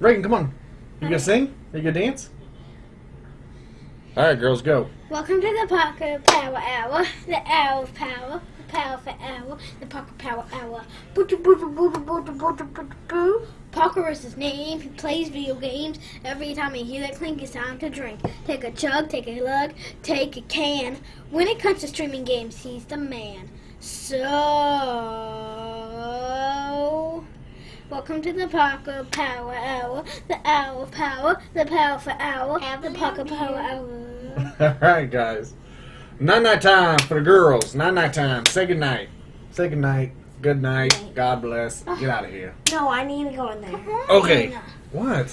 Reagan, come on. You gonna sing? You gonna dance? All right, girls, go. Welcome to the Parker Power Hour, the hour of power, the powerful hour, the Parker Power Hour. Parker is his name. He plays video games. Every time you hear that clink, it's time to drink. Take a chug, take a lug, take a can. When it comes to streaming games, he's the man. So, welcome to the Parker Power Hour, the hour of power, the powerful hour, the Parker Power Hour. All right, guys. Night-night time for the girls. Night-night time. Say goodnight. Say goodnight. Good night. God bless. Get out of here. No, I need to go in there. Okay. What?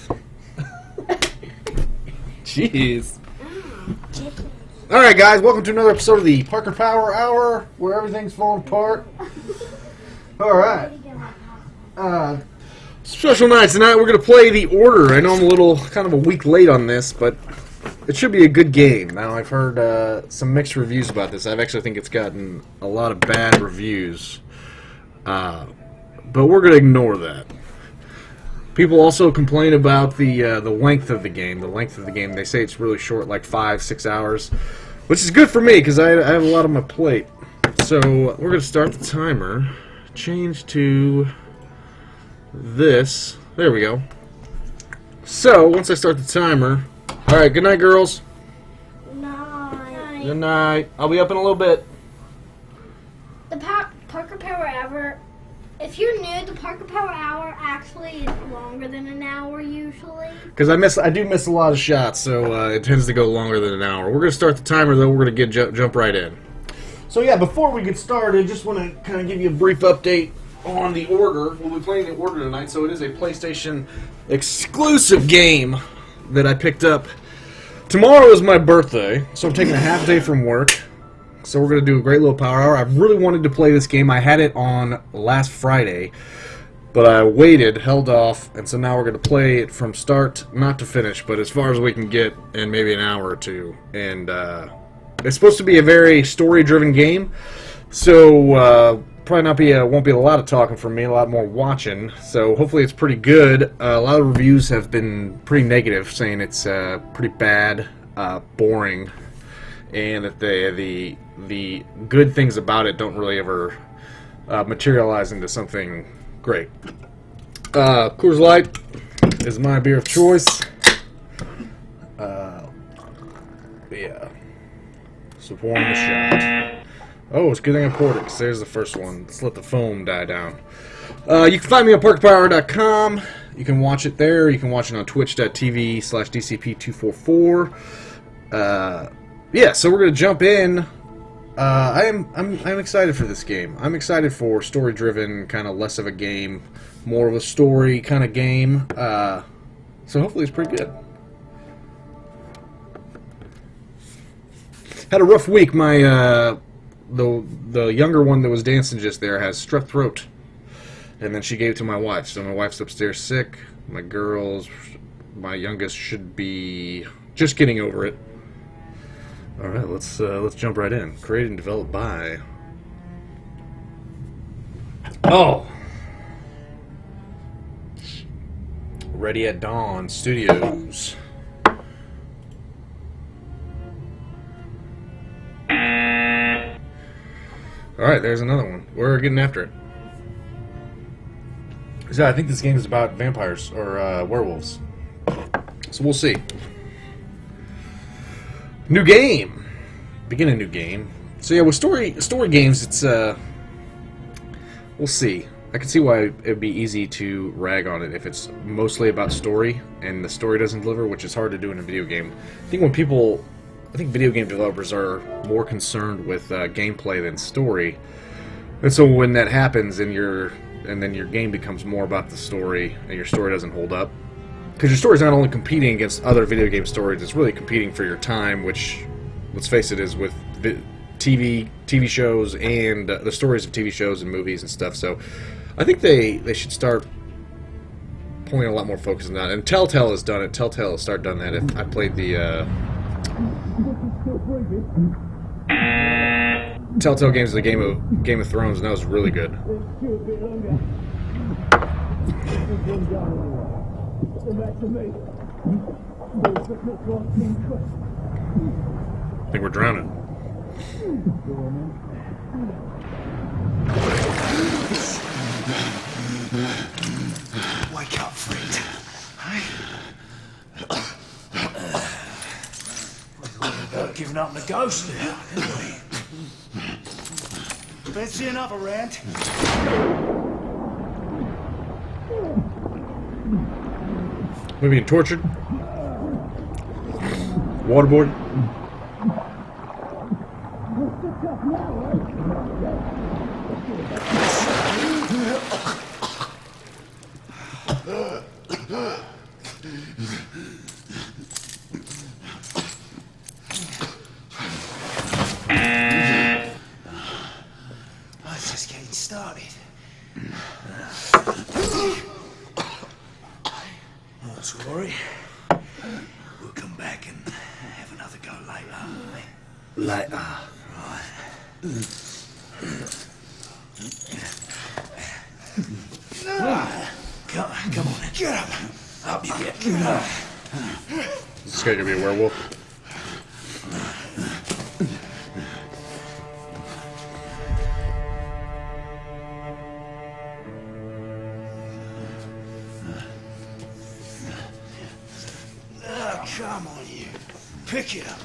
Jeez. All right, guys. Welcome to another episode of the Parker Power Hour, where everything's falling apart. All right. Special night tonight. We're gonna play The Order. I know I'm kind of a week late on this, but it should be a good game. Now, I've heard some mixed reviews about this. I actually think it's gotten a lot of bad reviews. But we're going to ignore that. People also complain about the length of the game. The length of the game, they say it's really short, like 5-6 hours, which is good for me because I have a lot on my plate. So we're going to start the timer. Change to this. There we go. So once I start the timer... All right, good night, girls. Night. Good night. I'll be up in a little bit. The Parker Power Hour, if you're new, the Parker Power Hour actually is longer than an hour usually. Because I do miss a lot of shots, so it tends to go longer than an hour. We're going to start the timer, though. We're going to jump right in. So, yeah, before we get started, just want to kind of give you a brief update on The Order. We'll be playing The Order tonight, so it is a PlayStation exclusive game that I picked up. Tomorrow is my birthday, so I'm taking a half day from work. So we're going to do a great little power hour. I really wanted to play this game. I had it on last Friday, but I waited, held off, and so now we're going to play it from start, not to finish, but as far as we can get in maybe an hour or two. And it's supposed to be a very story-driven game, so probably won't be a lot of talking from me, a lot more watching. So hopefully it's pretty good. A lot of reviews have been pretty negative, saying it's pretty bad, boring, and that the good things about it don't really ever materialize into something great. Coors Light is my beer of choice. Yeah. So pouring the shot. Oh, it's a good thing I poured it, because there's the first one. Let's let the foam die down. You can find me on ParkerPower.com. You can watch it there. You can watch it on twitch.tv/DCP244. Yeah, so we're gonna jump in. I'm excited for this game. I'm excited for story-driven, kind of less of a game, more of a story kind of game. So hopefully it's pretty good. Had a rough week. My the younger one that was dancing just there has strep throat, and then she gave it to my wife. So my wife's upstairs sick. My youngest should be just getting over it. All right, let's jump right in. Created and developed by Ready at Dawn Studios. All right, there's another one. We're getting after it. So I think this game is about vampires or werewolves. So we'll see. New game. Begin a new game. So yeah, with story games, it's we'll see. I can see why it'd be easy to rag on it if it's mostly about story and the story doesn't deliver, which is hard to do in a video game. I think video game developers are more concerned with gameplay than story, and so when that happens, and then your game becomes more about the story, and your story doesn't hold up, because your story is not only competing against other video game stories, it's really competing for your time, which, let's face it, is with TV shows and the stories of TV shows and movies and stuff. So I think they should start putting a lot more focus on that. And Telltale has done it. Telltale has done that. I played the Telltale games, the Game of Thrones, and that was really good. I think we're drowning. Wake up, friend. Hey? Giving up the ghost there, didn't we? Let's see another round. We're being tortured. Waterboard. It's just getting started. Not to worry. We'll come back and have another go later. Later. Right. Come on, get up. Up you get. Get up. Is this guy gonna be a werewolf? Come on, you. Pick it up.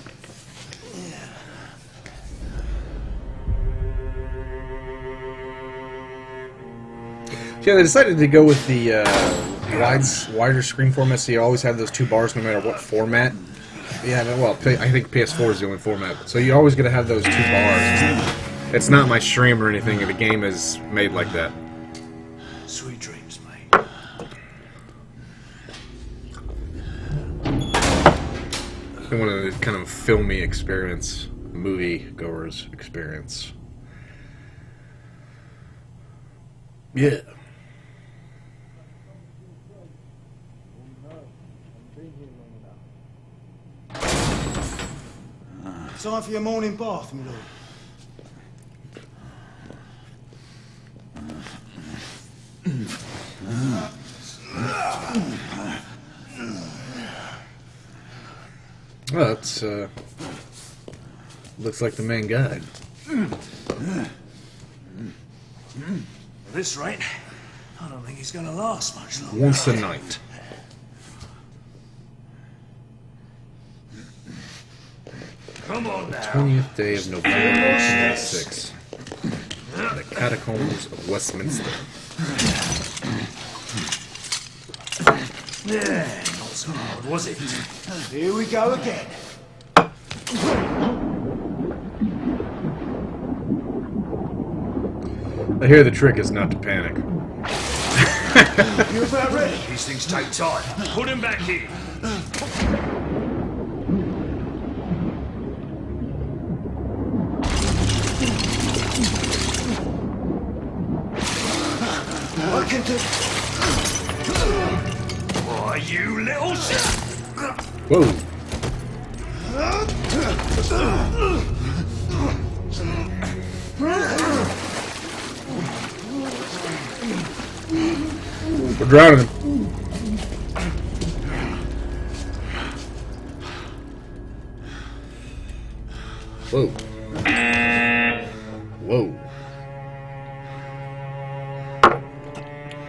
Yeah, they decided to go with the wider screen format, so you always have those two bars no matter what format. Yeah, well, I think PS4 is the only format, so you're always going to have those two bars. It's not my stream or anything, the game is made like that. Sweet dreams, mate. I want a kind of filmy experience, movie-goers experience. Yeah. Time for your morning bath, my lord. Well, that's, looks like the main guide. At this rate, I don't think he's gonna last much longer. Once a night. Come on now. 20th day of November 1986. The catacombs of Westminster. Yeah, not so hard, was it? Here we go again. I hear the trick is not to panic. You about ready? These things take time. Put him back in. I can do. Why, you little shit! Whoa. We're drowning him. Whoa. Whoa.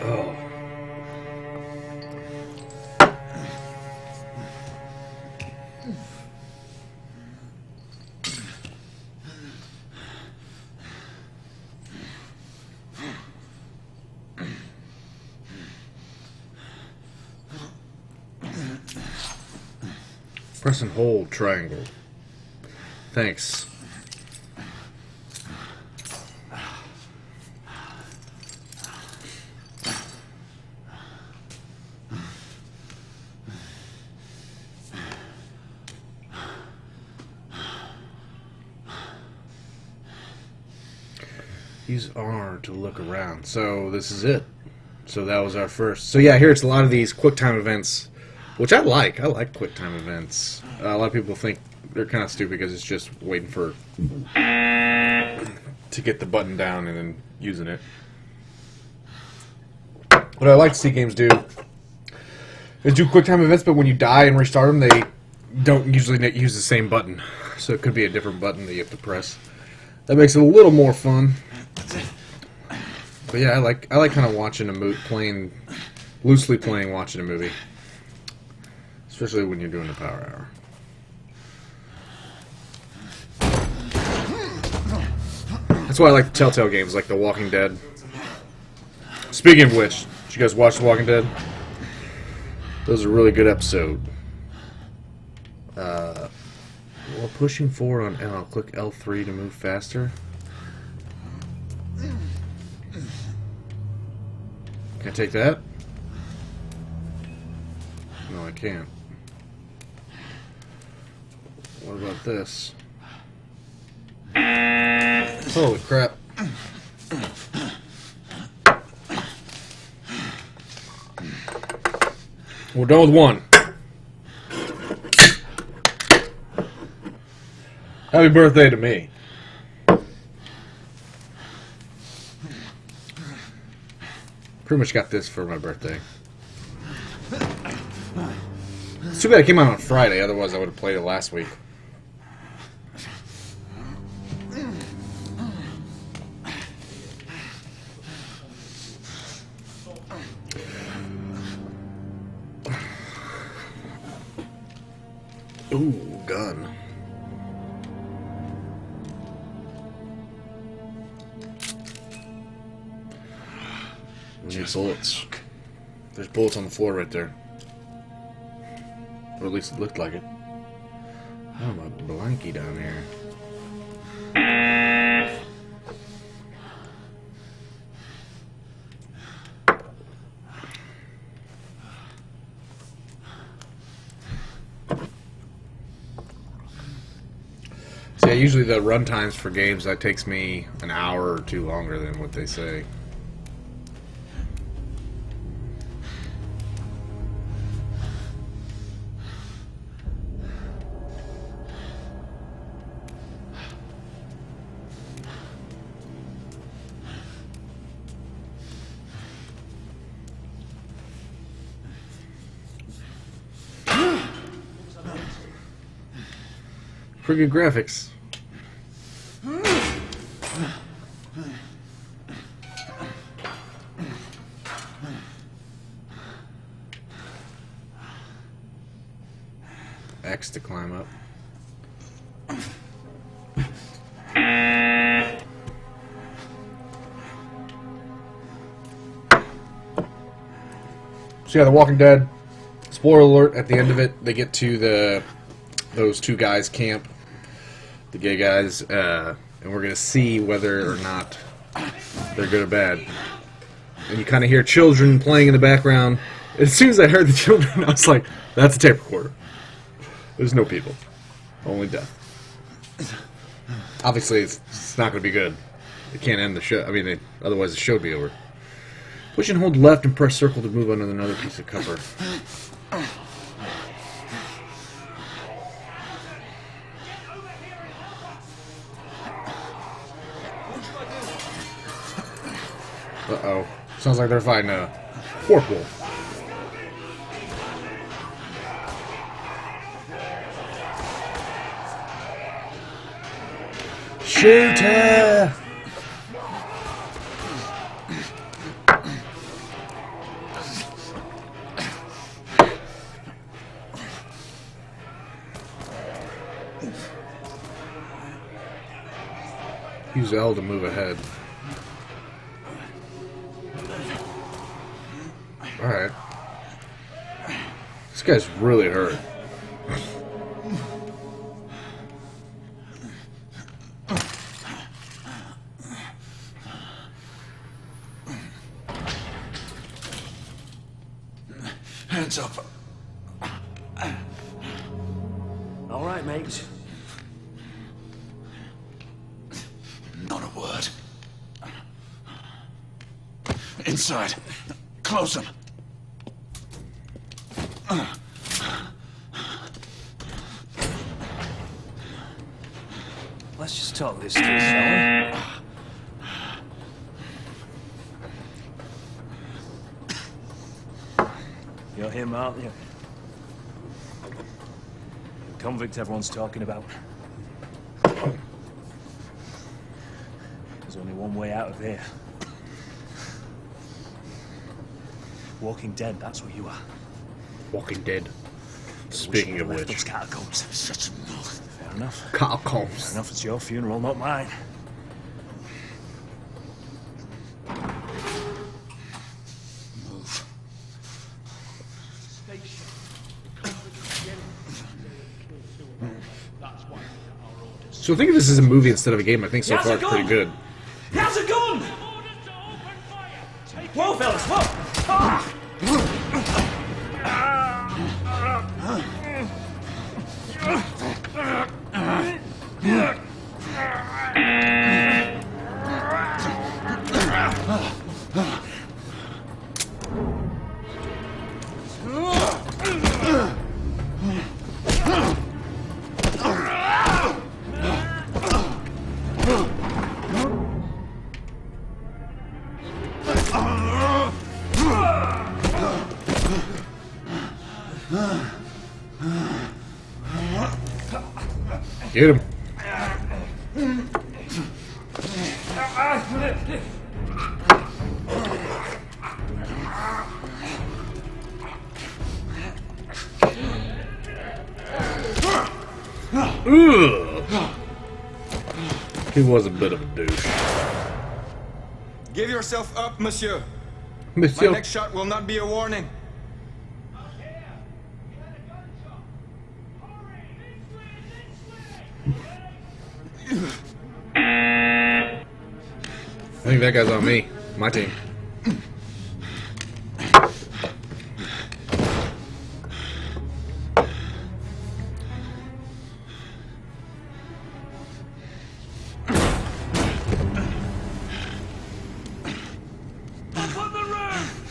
Oh. Press and hold triangle. Thanks. Use R to look around. So this is it. So that was our first. So yeah, here it's a lot of these QuickTime events, which I like. I like QuickTime events. A lot of people think they're kind of stupid because it's just waiting for to get the button down and then using it. What I like to see games do They do quick time events, but when you die and restart them, they don't usually use the same button. So it could be a different button that you have to press. That makes it a little more fun. But yeah, I like kind of watching a movie, loosely watching a movie, especially when you're doing the Power Hour. That's why I like the Telltale games, like The Walking Dead. Speaking of which, did you guys watch The Walking Dead? That was a really good episode. While pushing forward on L, I'll click L3 to move faster. Can I take that? No, I can't. What about this? Holy crap. We're done with one. Happy birthday to me. Pretty much got this for my birthday. It's too bad it came out on Friday, otherwise I would have played it last week. Ooh, gun. We need bullets. There's bullets on the floor right there. Or at least it looked like it. Oh, my blankie down there. So yeah, usually the run times for games, that takes me an hour or two longer than what they say. Pretty good graphics. X to climb up. So yeah, The Walking Dead. Spoiler alert, at the end of it, they get to those two guys' camp. The gay guys, and we're going to see whether or not they're good or bad. And you kind of hear children playing in the background. As soon as I heard the children, I was like, that's a tape recorder. There's no people. Only death. Obviously, it's not going to be good. They can't end the show. I mean, otherwise the show would be over. Push and hold left and press circle to move under another piece of cover. Uh-oh. Sounds like they're fighting a pork wolf. Shoot her! Use L to move ahead. Alright. This guy's really hurt. Hands up. All right, mate. Not a word. Inside. Close them. Let's just talk this through, shall we? You're him, aren't you? The convict everyone's talking about. There's only one way out of here. Walking Dead, that's what you are. Walking Dead. Speaking of Those which. catacombs. Such enough. Fair enough. Catacombs. Enough, it's your funeral, not mine. Move. So I think this is a movie instead of a game. I think so He has far a it's pretty gun! good. He has a gun! Whoa, fellas, whoa! Ah! Get him. Ugh. He was a bit of a douche. Give yourself up, monsieur. My Monsieur. next shot will not be a warning. I think that guy's on me. My team. Up on the roof!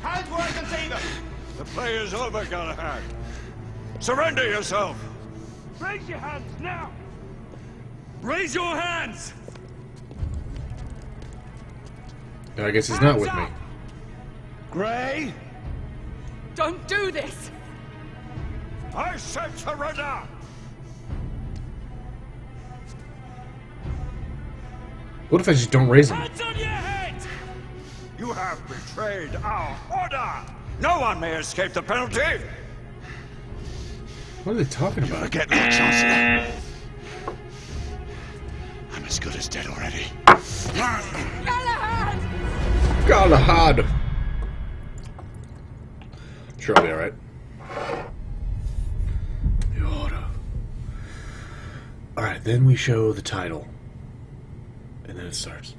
Hands where I can see them! The play is over, Galahad. Surrender yourself! Raise your hands now! Raise your hands! I guess he's not with me. Gray, Don't do this! I said surrender! What if I just don't raise him? Hands on your head! You have betrayed our order! No one may escape the penalty! What are they talking about? Forget Lord Chancellor. I'm as good as dead already. Galahad! Galahad! Sure, I'll be alright. You oughta. Alright, then we show the title. And then it starts.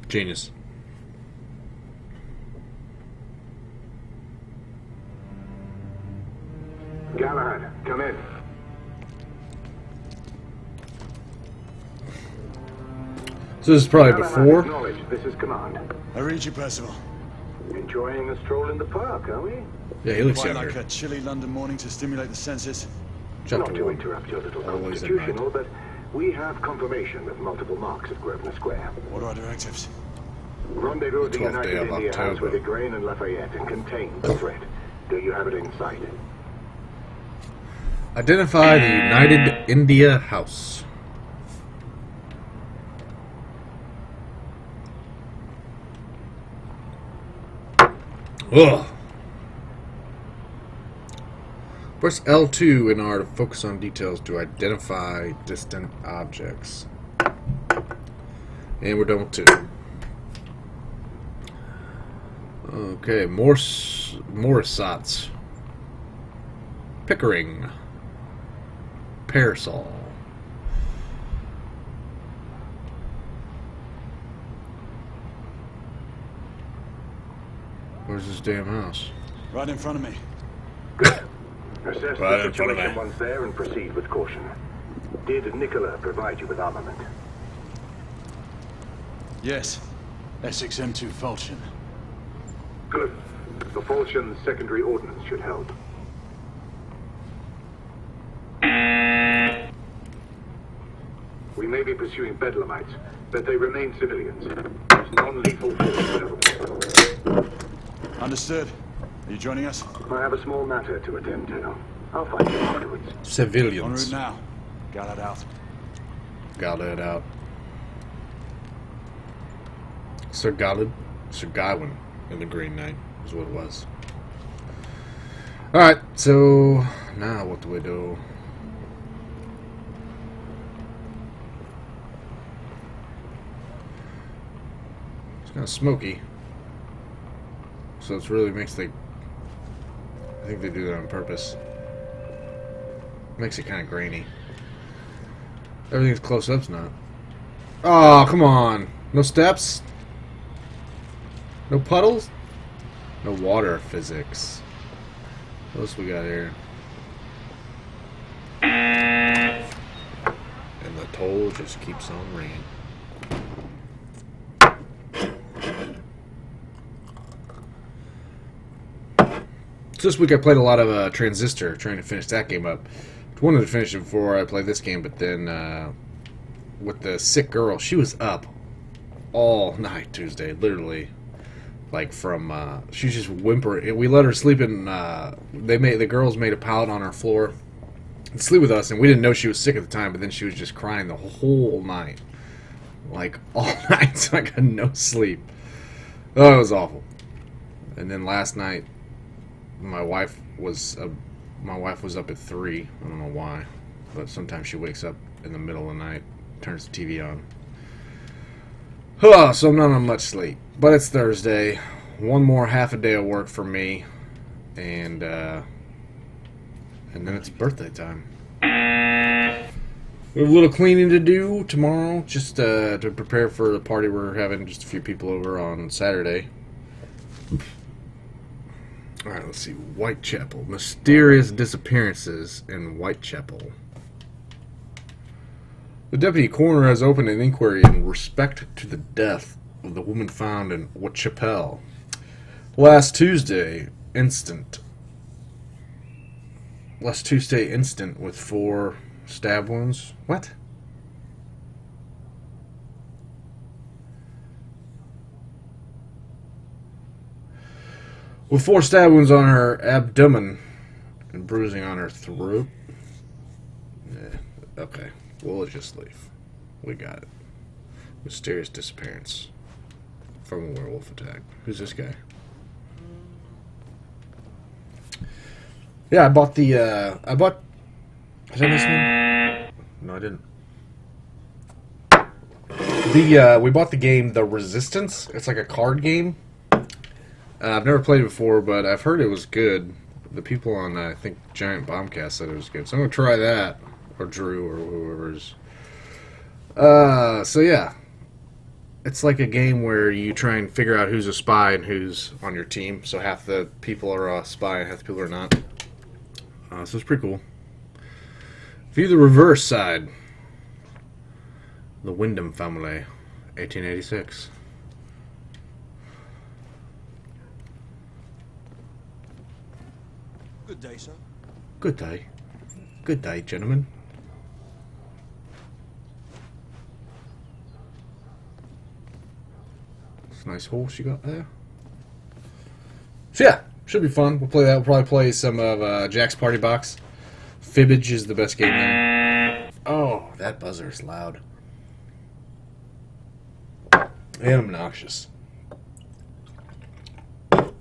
Genius. Galahad, come in. So this is probably Galahad, before. acknowledge this is command. I read you, Percival. Enjoying a stroll in the park, are we? Yeah, he looks Quite younger. like a chilly London morning to stimulate the senses. Chapter Not to 1. interrupt your little Always in mind. constitutional, but we have confirmation of multiple marks at Grosvenor Square. What are our directives? Rendezvous at the 12th day United of India House October. with Igraine and Lafayette and contain the threat. Do you have it in sight? Identify the United India House. Ugh. Press L2 in R to focus on details to identify distant objects. And we're done with 2. Okay, Morrisot's. Pickering. Parasol. Where's this damn house? Right in front of me. Good. Assess Right the in front of situation me. once there and proceed with caution. Did Nicola provide you with armament? Yes. Essex M2 Falchion. Good. The Falchion secondary ordnance should help. We may be pursuing Bedlamites, but they remain civilians. There's Non-lethal force available. Understood. Are you joining us? I have a small matter to attend to. I'll find you afterwards. En route Civilians. now. Got it out. Got it out. Sir Gawain in the Green Knight is what it was. Alright, so now what do we do? It's kind of smoky. So it's really makes the... I think they do that on purpose. Makes it kind of grainy. Everything's close-up's not. Oh, come on. No steps? No puddles? No water physics. What else we got here? And the toll just keeps on ringing. So this week I played a lot of Transistor, trying to finish that game up. I wanted to finish it before I played this game, but then with the sick girl, she was up all night Tuesday, literally. Like from, she was just whimpering. We let her sleep in, the girls made a pallet on our floor and sleep with us, and we didn't know she was sick at the time, but then she was just crying the whole night. Like, all night, so I got no sleep. Oh, it was awful. And then last night, my wife was up at 3. I don't know why, but sometimes she wakes up in the middle of the night, turns the TV on. So I'm not on much sleep, but it's Thursday. One more half a day of work for me, and then it's birthday time. We have a little cleaning to do tomorrow, just to prepare for the party we're having. Just a few people over on Saturday. All right, let's see. Whitechapel. Mysterious disappearances in Whitechapel. The deputy coroner has opened an inquiry in respect to the death of the woman found in Whitechapel last Tuesday instant with 4 stab wounds. What? With 4 stab wounds on her abdomen and bruising on her throat. Yeah, okay. We'll just leave. We got it. Mysterious disappearance from a werewolf attack. Who's this guy? Yeah, I bought the, Is that this one? No, I didn't. We bought the game The Resistance. It's like a card game. I've never played it before, but I've heard it was good. The people on, I think, Giant Bombcast said it was good. So I'm going to try that. Or Drew, or whoever's. So yeah. It's like a game where you try and figure out who's a spy and who's on your team. So half the people are a spy and half the people are not. So it's pretty cool. View the reverse side. The Wyndham family, 1886. Good day, sir. Good day. Good day, gentlemen. It's a nice horse you got there. So yeah, should be fun. We'll play that. We'll probably play some of Jack's Party Box. Fibbage is the best game there. Oh, that buzzer is loud. And obnoxious. But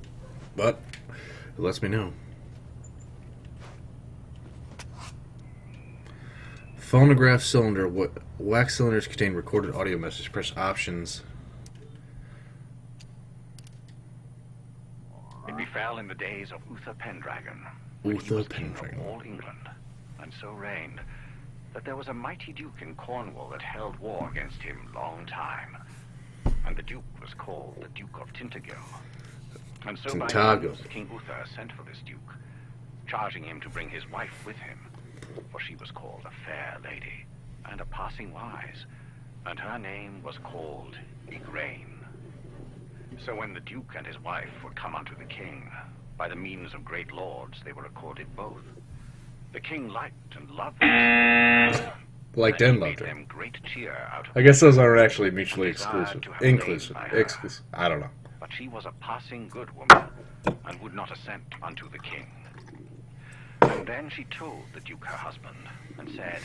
it lets me know. Phonograph cylinder. Wax cylinders contain recorded audio message. Press options. It befell in the days of Uther Pendragon, Uther Pendragon, of all England, and so reigned, that there was a mighty duke in Cornwall that held war against him long time, and the duke was called the Duke of Tintagel. And so by means, King Uther sent for this duke, charging him to bring his wife with him, for she was called a fair lady, and a passing wise, and her name was called Igraine. So when the duke and his wife were come unto the king, by the means of great lords they were accorded both. The king liked and loved them. liked and and she loved made her. them great cheer out of I guess those aren't actually and mutually desired exclusive. to have lain Inclusive. by her. Exclusive. I don't know. But she was a passing good woman, and would not assent unto the king. And then she told the duke her husband, and said,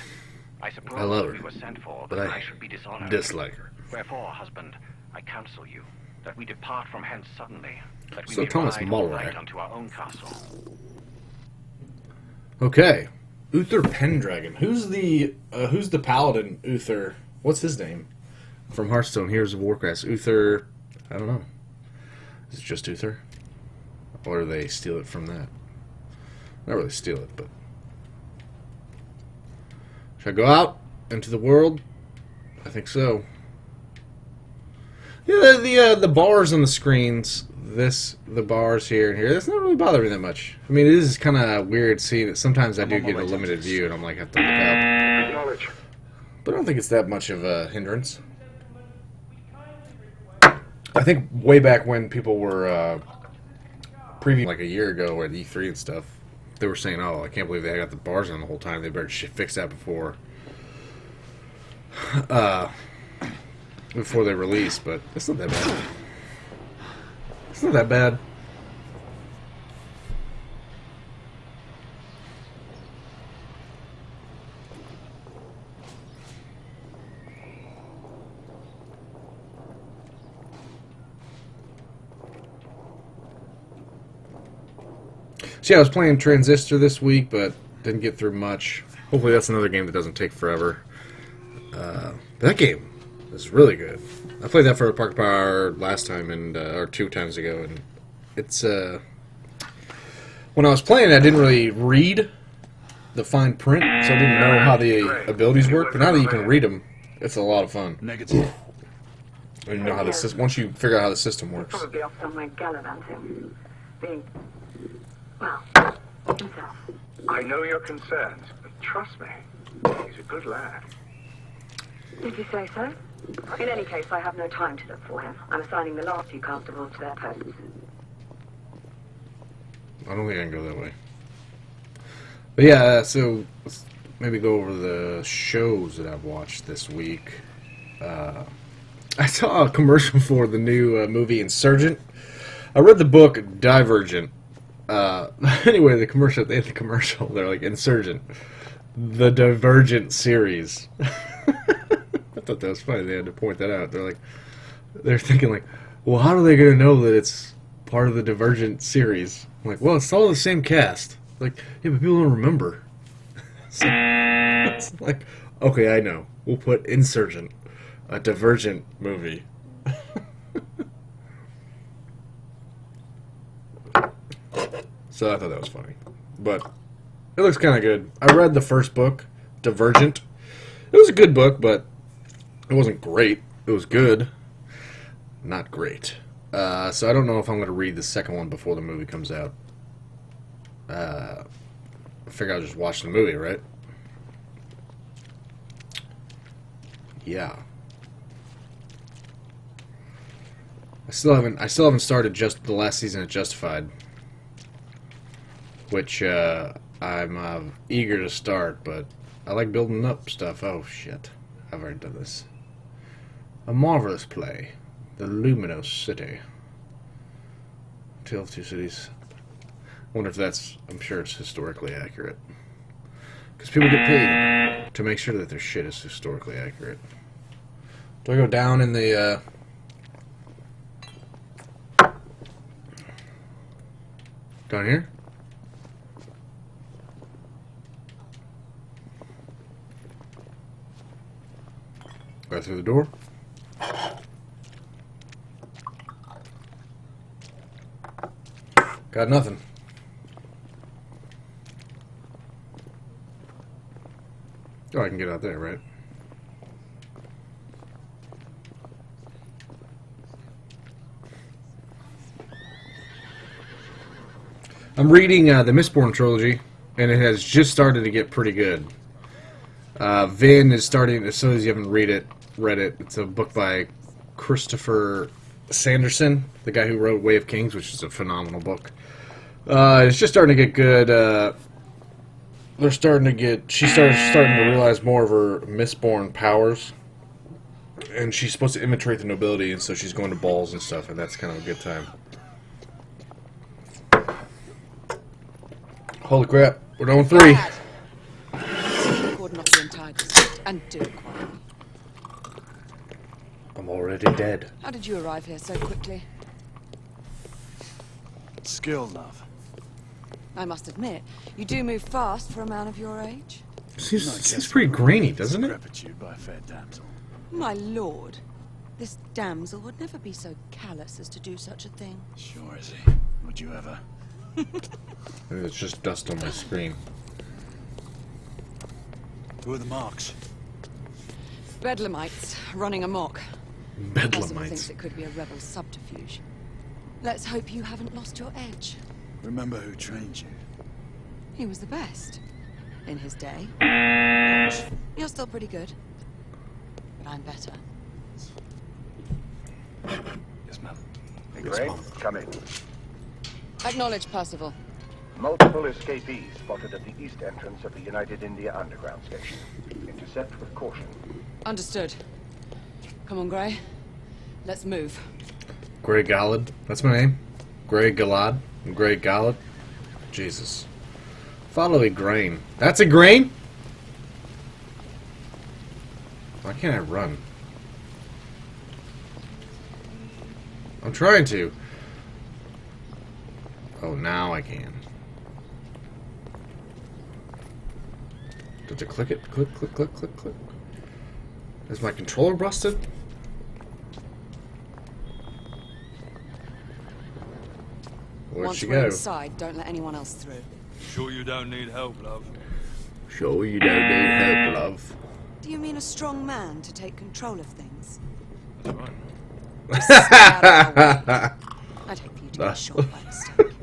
I suppose I love that her, we were sent for, but that I I should be dishonored. dislike her. Wherefore, husband, I counsel you, that we depart from hence suddenly, that we So may Thomas ride all Mulroy. night unto our own castle. Okay. Uther Pendragon. Who's the paladin Uther? What's his name? From Hearthstone, Heroes of Warcraft. Uther, I don't know. Is it just Uther? Or do they steal it from that? Not really steal it, but... Should I go out into the world? I think so. Yeah, the bars on the screens, the bars here and here, that's not really bothering me that much. I mean, it is kind of weird seeing it. Sometimes I do get a limited view, and I'm like, I have to look up. Acknowledge. But I don't think it's that much of a hindrance. I think way back when people were previewing, like a year ago at E3 and stuff, they were saying, "Oh, I can't believe they got the bars on the whole time. They better fix that before they release." But it's not that bad. It's not that bad. So yeah, I was playing Transistor this week, but didn't get through much. Hopefully that's another game that doesn't take forever. But that game is really good. I played that for Park Power last time, or 2 times ago, and it's... when I was playing, I didn't really read the fine print, so I didn't know how the abilities work, but now that you can read them, it's a lot of fun. Negative. And you know how the once you figure out how the system works. Probably off somewhere gallivanting. Being, well, himself. I know your concerns, but trust me, he's a good lad. Did you say so? In any case, I have no time to look for him. I'm assigning the last few constables to their posts. I don't think I can go that way. But yeah, so let's maybe go over the shows that I've watched this week. I saw a commercial for the new movie Insurgent. I read the book Divergent. Anyway, they had the commercial. They're like, Insurgent, the Divergent series. I thought that was funny. They had to point that out. They're thinking like, well, how are they going to know that it's part of the Divergent series? I'm like, well, it's all the same cast. Like, yeah, but people don't remember. So, it's like, okay, I know. We'll put Insurgent, a Divergent movie. So I thought that was funny. But it looks kind of good. I read the first book, Divergent. It was a good book, but it wasn't great. It was good. Not great. So I don't know if I'm going to read the second one before the movie comes out. I figure I'll just watch the movie, right? Yeah. I still haven't started just the last season of Justified, which I'm eager to start, but I like building up stuff. Oh shit, I've already done this. A marvelous play, The Luminous City. Tale of Two Cities. I wonder if that's, I'm sure it's historically accurate. Because people get paid to make sure that their shit is historically accurate. Do I go down in the, down here? Right through the door? Got nothing. Oh, I can get out there, right? I'm reading the Mistborn trilogy, and it has just started to get pretty good. Vin is starting, as soon as you haven't read it. It's a book by Christopher Sanderson, the guy who wrote Way of Kings, which is a phenomenal book. It's just starting to get good. they're starting to get. She's starting to realize more of her Mistborn powers, and she's supposed to imitate the nobility, and so she's going to balls and stuff, and that's kind of a good time. Holy crap! We're down 3. Cordon off the entire district and do it quietly. I'm already dead. How did you arrive here so quickly? Skill, love. I must admit, you do move fast for a man of your age. Seems pretty grainy, doesn't it? Repitude by a fair damsel. My lord, this damsel would never be so callous as to do such a thing. Sure is he. Would you ever? It's just dust on my screen. Who are the marks? Bedlamites running amok. Ursula thinks Bedlamites. it could be a rebel subterfuge. Let's hope you haven't lost your edge. Remember who trained you? He was the best in his day. You're still pretty good, but I'm better. Yes, ma'am. Gray, come in. Acknowledge, Percival. Multiple escapees spotted at the east entrance of the United India Underground Station. Intercept with caution. Understood. Come on, Grey. Let's move. Grey Galad. That's my name. Grey Galad. Grey Galad. Jesus. Follow a grain. That's a grain? Why can't I run? I'm trying to. Oh, now I can. Did I click it? Click, click, click, click, click. Is my controller busted? Where'd Once she we're go? inside, don't let anyone else through. Sure you don't need help, love? Sure you don't need help, love. Do you mean a strong man to take control of things? That's right. Just stay out of my way. I'd hate for you to get shot by mistake.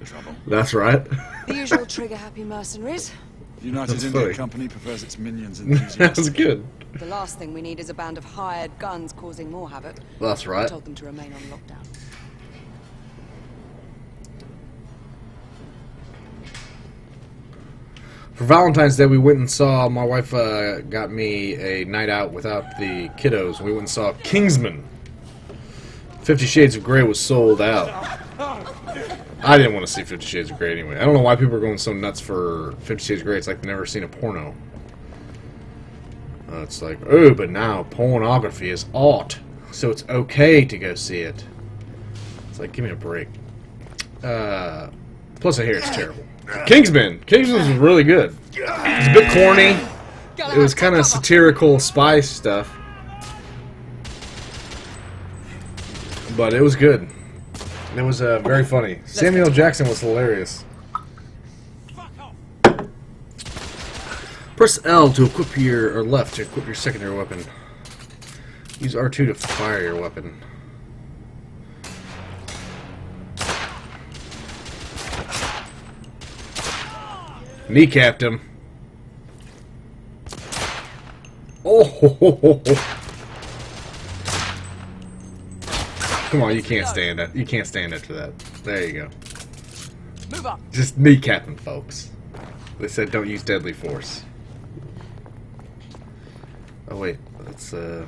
Trouble. That's right. The usual trigger-happy mercenaries. The United That's India funny. Company prefers its minions That was enthusiastic. good. The last thing we need is a band of hired guns causing more havoc. That's I right. told them to remain on lockdown. For Valentine's Day, we went and saw, my wife got me a night out without the kiddos. We went and saw Kingsman. 50 Shades of Grey was sold out. I didn't want to see 50 Shades of Grey anyway. I don't know why people are going so nuts for 50 Shades of Grey. It's like they've never seen a porno. It's like, oh, but now pornography is art, so it's okay to go see it. It's like, give me a break. Plus, I hear it's terrible. Kingsman was really good. It was a bit corny. It was kind of satirical spy stuff, but it was good. It was very funny. Samuel L. Jackson was hilarious. Press L to equip your, or left to equip your secondary weapon. Use R2 to fire your weapon. Kneecapped him. Oh! Ho, ho, ho, ho. Come on, you can't stand it. You can't stand after that. There you go. Move up. Just kneecapping, folks. They said don't use deadly force. Oh wait, that's Oh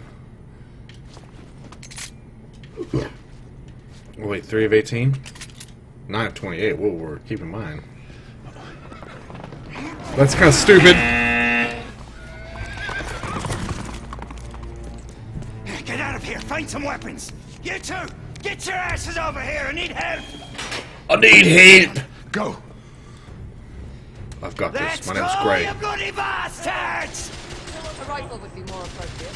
wait, 3 of 18? 9 of 28. Whoa, we're keeping mine. That's kind of stupid. Get out of here! Find some weapons! You two! Get your asses over here! I need help! I need help! Go! I've got Let's this. My name's go, Gray. you bloody bastards! A rifle would be more appropriate.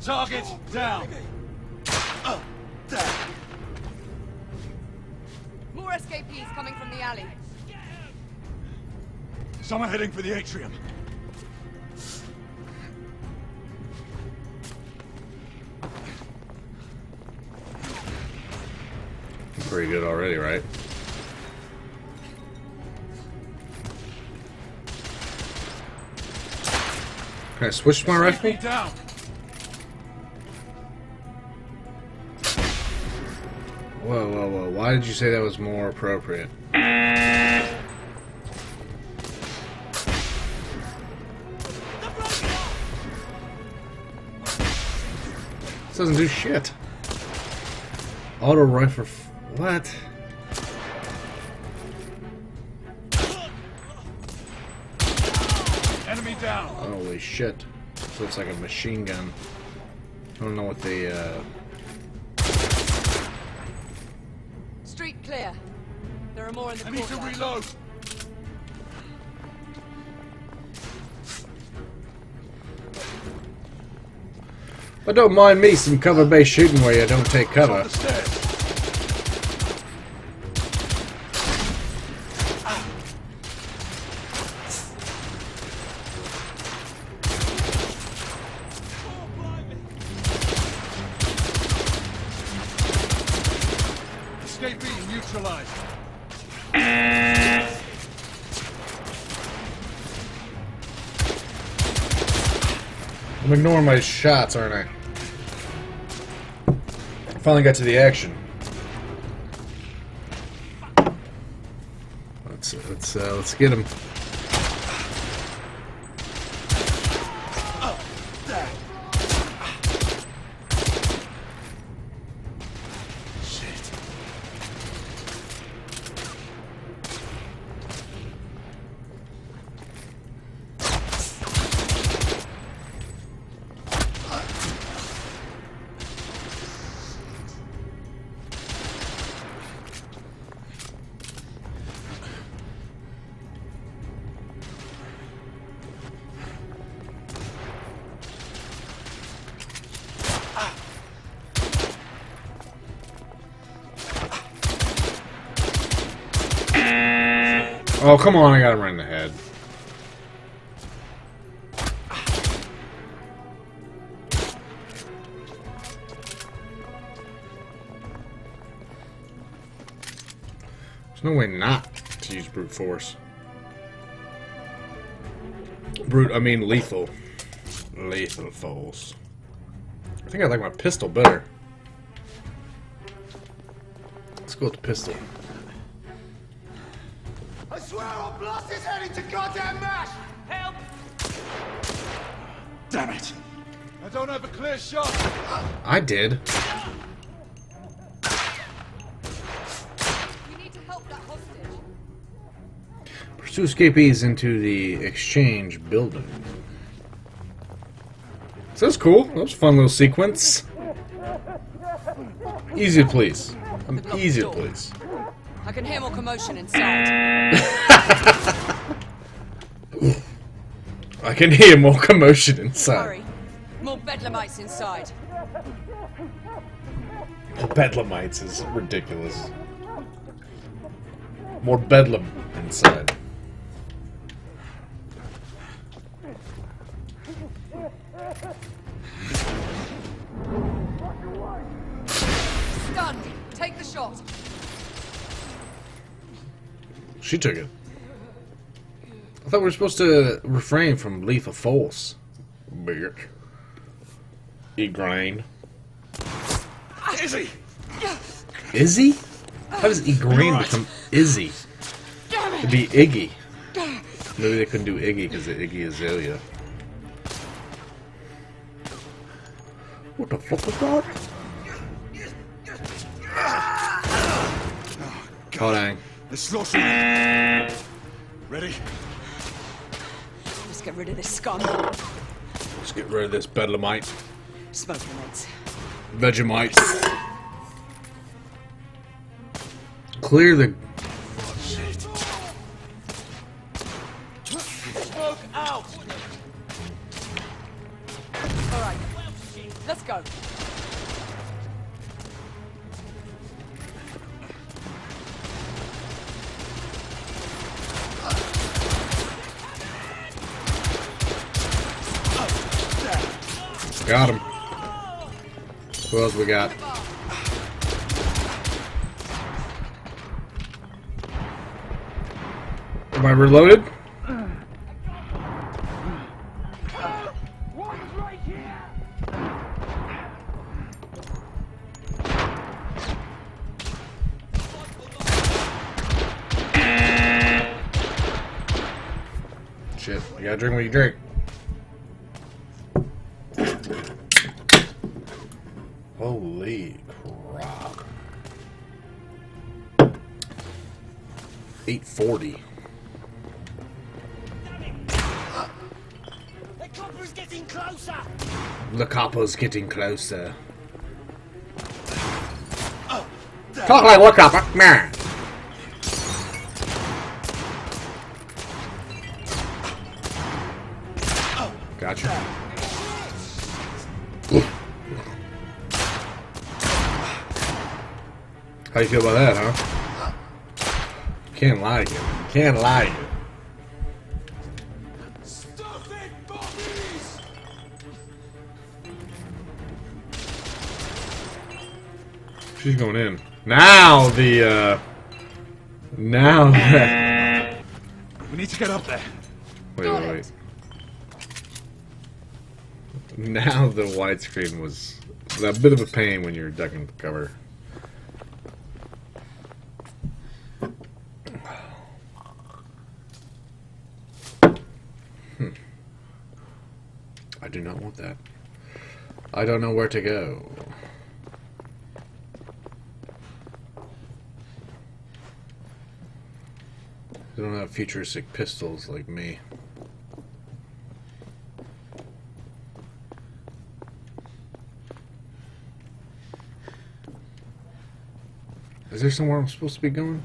Target down! More escapees coming from the alley. Some are heading for the atrium. Pretty good already, right? Can I switch my rifle? Down. Whoa, whoa, whoa. Why did you say that was more appropriate? This doesn't do shit. Auto rifle. What? Enemy down. Holy shit. So it's like a machine gun. I don't know what they, Street clear. There are more in the I need to reload. But don't mind me some cover-based shooting where you don't take cover. Escapee neutralized. I'm ignoring my shots, aren't I? Finally got to the action. Let's get him. Oh, come on, I got him right in the head. There's no way not to use brute force. I mean lethal. Lethal force. I think I like my pistol better. Let's go with the pistol. I swear I'll blast his head into goddamn mash! Help! Damn it! I don't have a clear shot. I did. We need to help that hostage. Pursue escapees into the exchange building. So that's cool. That was a fun little sequence. Easy to please. I'm easy to please. I can hear more commotion inside. I can hear more commotion inside. Hurry. More bedlamites inside. Bedlamites is ridiculous. More bedlam inside. Stunned. Take the shot. She took it. I thought we were supposed to refrain from lethal force. Bitch. Igraine. Izzy! Izzy? How does Igraine become Izzy? It'd be Iggy. Maybe they couldn't do Iggy because of Iggy Azalea. What the fuck was that? Oh dang. Let's slaughter. Ready? Let's get rid of this scum. Let's get rid of this bedlamite. Smoke grenades. Vegemite. Clear the... Smoke out! Alright. Let's go. Got him. Who else we got? Am I reloaded? You gotta drink what you drink. Holy crap. 840. The copper's getting closer! The copper's getting closer. Talk like what copper? Man. Gotcha. How you feel about that, huh? Can't like it. Can't like it. Stop it, Bobbies! She's going in. Now the, now that... We need to get up there. Wait. Now the widescreen was a bit of a pain when you're ducking the cover. I do not want that. I don't know where to go. They don't have futuristic pistols like me. Is there somewhere I'm supposed to be going?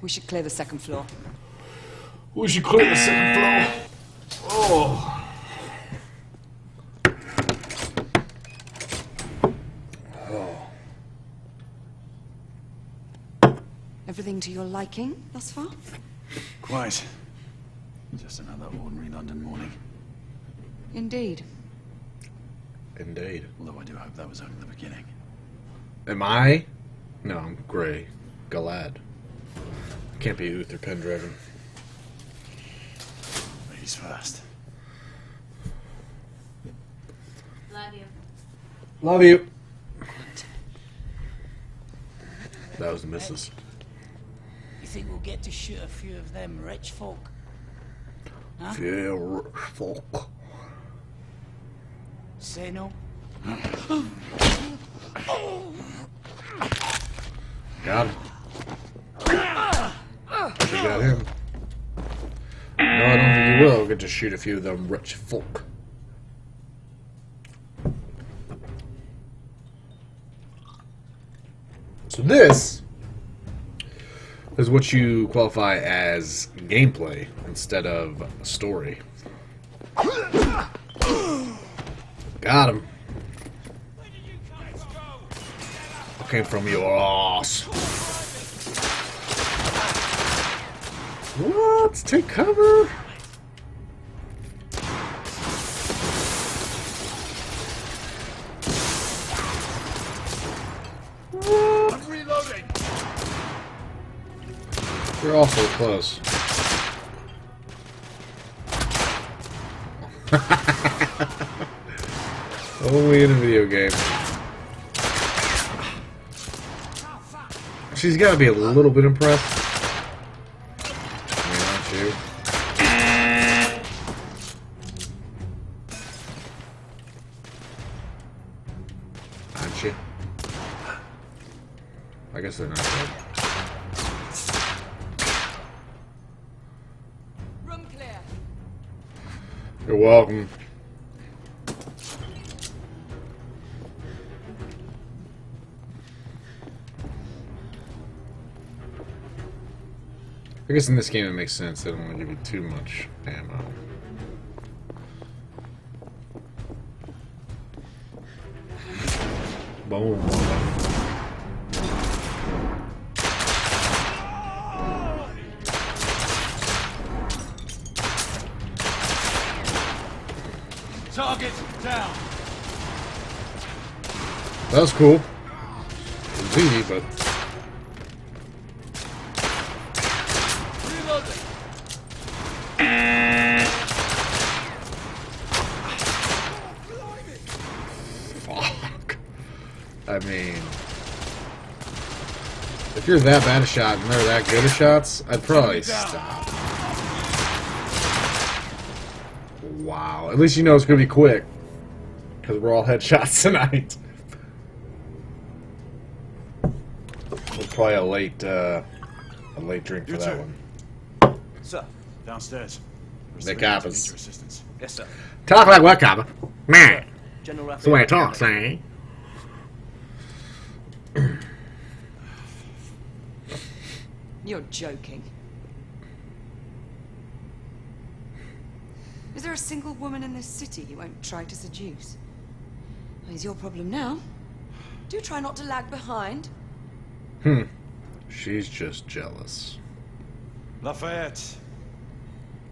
We should clear the second floor. We should clear the second floor. Oh. Everything to your liking thus far? Quite. Just another ordinary London morning. Indeed. Indeed. Although I do hope that was only the beginning. Am I? No, I'm Gray. Galad. Can't be Uther Pendragon. Ladies first. Love you. Love you. That was the missus. You think we'll get to shoot a few of them rich folk? Huh? Few rich folk. Say no? Got him. We got him. No, I don't think you will get to shoot a few of them rich folk. So this is what you qualify as gameplay instead of a story. Got him. Came from your ass. What? Take cover. What? I'm reloading. You're awfully close. Only in a video game. She's got to be a little bit impressed. I mean, aren't you? Aren't you? I guess they're not dead. Room clear. You're welcome. I guess in this game it makes sense. They don't want to give you too much ammo. Boom. Target down. That was cool. It was easy, but... If you're that bad a shot and they're that good at shots, I'd probably stop. Wow. At least you know it's going to be quick. Because we're all headshots tonight. Probably a late drink for that one. Sir, downstairs. The coppers. Assistance. Yes, sir. Talk like what, copper? Man. General That's the way I talk, eh? You're joking. Is there a single woman in this city you won't try to seduce? Well, it's your problem now. Do try not to lag behind. She's just jealous. Lafayette.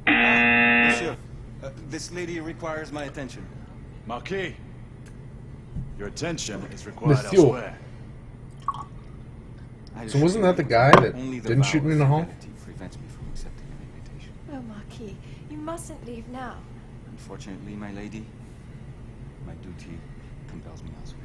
Monsieur, this lady requires my attention. Marquis, your attention is required Monsieur. elsewhere. So wasn't that the guy that didn't shoot me in the hall? Prevents me from accepting an invitation. Oh, Marquis, you mustn't leave now. Unfortunately, my lady, my duty compels me elsewhere.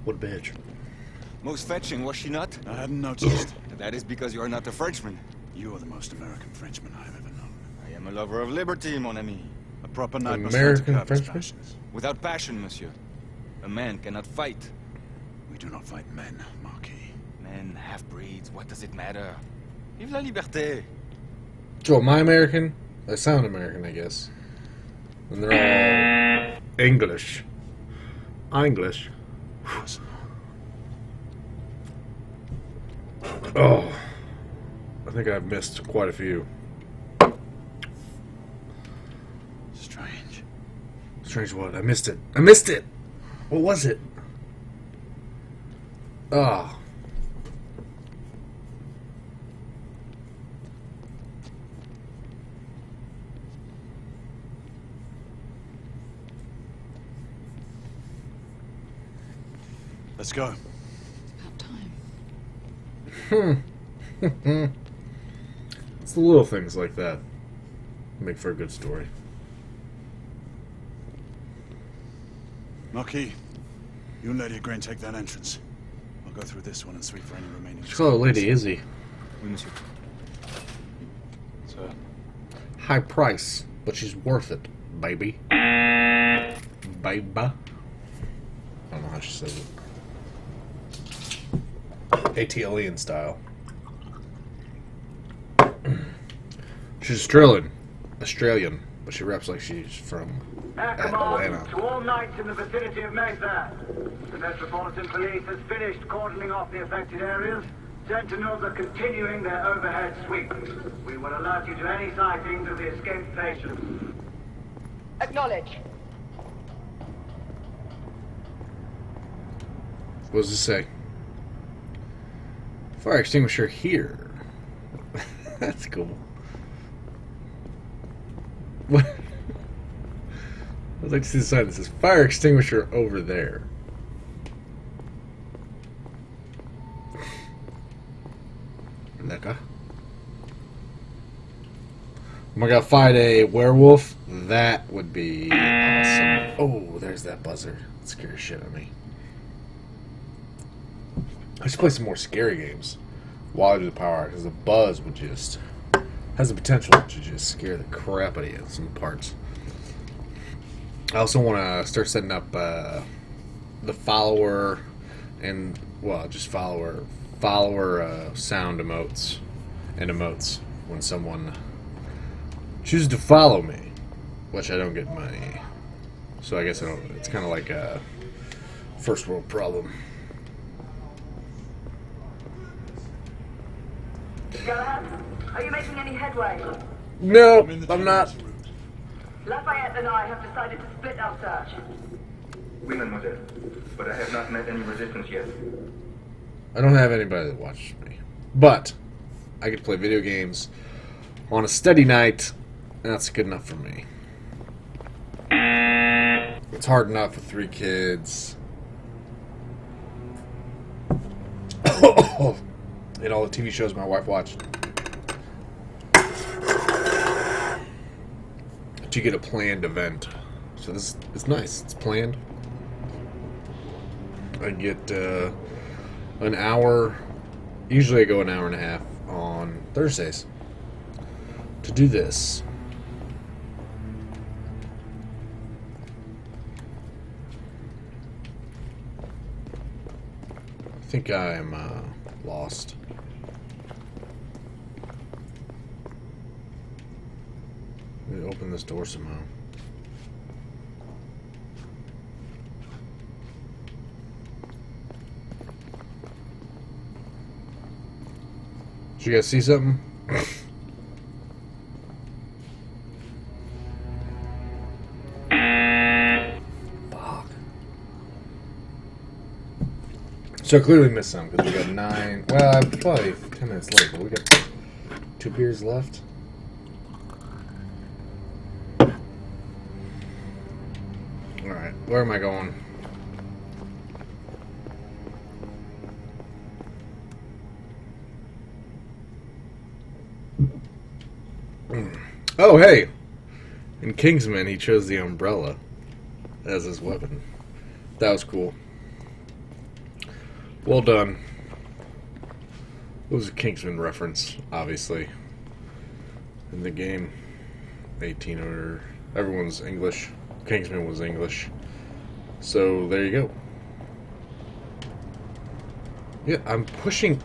What a bitch. Most fetching, was she not? I hadn't noticed. That is because you are not a Frenchman. You are the most American Frenchman I have ever known. I am a lover of liberty, mon ami. A proper knight must American learn to curb his Frenchman? passions. Without passion, monsieur. A man cannot fight. We do not fight men, Marquis. Men, half-breeds, what does it matter? Vive la liberté! So am I American? I sound American, I guess. And they're all English. English. Oh. I think I've missed quite a few. Strange. Strange what? I missed it. I missed it! What was it? Oh. Let's go. About Hmm. time. It's the little things like that make for a good story. Marquis, you and Lady Green take that entrance. I'll go through this one and sweep for any remaining... She's called Lady Izzy. Oui, monsieur. Sir. High price, but she's worth it, baby. Baby. I don't know how she says it. ATLian style. She's Australian, but she raps like she's from Atlanta. To all knights in the vicinity of Mayfair. The Metropolitan Police has finished cordoning off the affected areas. Sentinels are continuing their overhead sweep. We will alert you to any sightings of the escaped patients. Acknowledge. What does it say? Fire extinguisher here. That's cool. What? I'd like to see the sign that says fire extinguisher over there. Lecker. Am I gonna fight a werewolf? That would be awesome. Oh, there's that buzzer. That scares shit out of me. I should play some more scary games while I do the power because the buzz would just has the potential to just scare the crap out of you in some parts. I also want to start setting up the follower and just follower sound emotes and emotes when someone chooses to follow me, which I don't get money. So I guess I don't. It's kind of like a first world problem. Are you making any headway? No, I'm not. Lafayette and I have decided to split our search. Oui, mademoiselle. But I have not met any resistance yet. I don't have anybody that watches me. But I could play video games on a steady night, and that's good enough for me. It's hard enough with 3 kids. And all the TV shows my wife watched. you get a planned event. So this it's nice. It's planned. I get an hour. Usually I go an hour and a half on Thursdays to do this. I think I'm lost. Let me open this door somehow. Did you guys see something? Fuck. So I clearly missed some because we got 9. Well, I'm probably 10 minutes late, but we got 2 beers left. Alright, where am I going? Oh, hey! In Kingsman, he chose the umbrella as his weapon. That was cool. Well done. It was a Kingsman reference, obviously. In the game. 18 or... Everyone's English. Kingsman was English. So, there you go. Yeah, I'm pushing...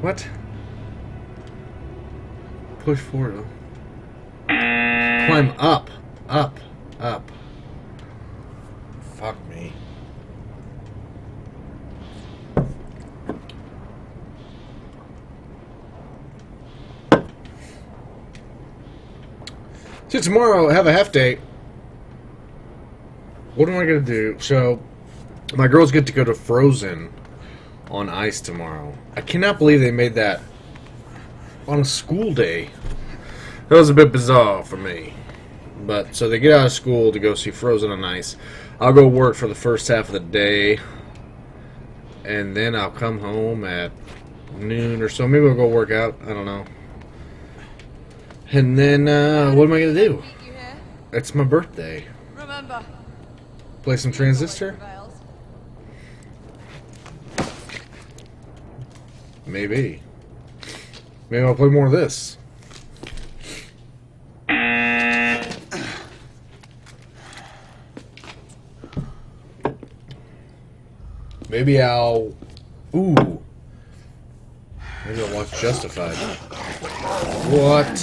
What? Push forward. Climb up. Up. Up. Fuck me. So tomorrow I have a half day. What am I gonna do? So my girls get to go to Frozen on ice tomorrow. I cannot believe they made that on a school day. That was a bit bizarre for me. But so they get out of school to go see Frozen on ice. I'll go work for the first half of the day, and then I'll come home at noon or so. Maybe I'll go work out. I don't know. And then what am I gonna do? It's my birthday. Remember. Play some Transistor? Maybe. Maybe I'll play more of this. Maybe I'll... Ooh. Maybe I'll watch Justified. What?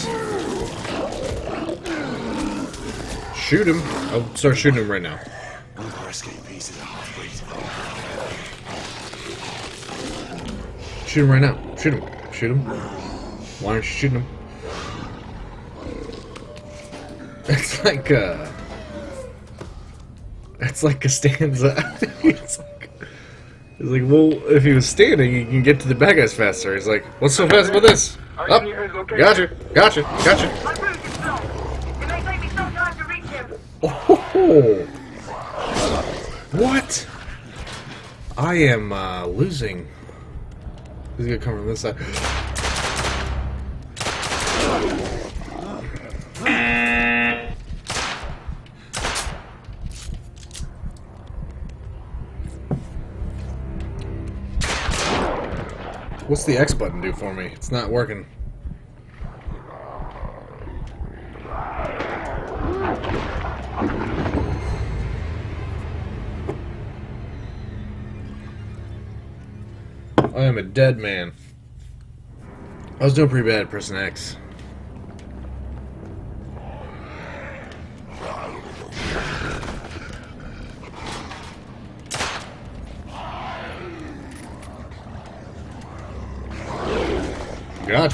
Shoot him. I'll start shooting him right now. One of our escapees is a half-breed. Shoot him right now. Shoot him. Shoot him. Why aren't you shooting him? It's like a... It's like Costanza. It's like, well, if he was standing, he can get to the bad guys faster. He's like, what's so fast about this? Up. Gotcha. Gotcha. Gotcha. Oh. What? I am losing. He's gonna come from this side. What's the X button do for me? It's not working. I am a dead man. I was doing pretty bad pressing X. God.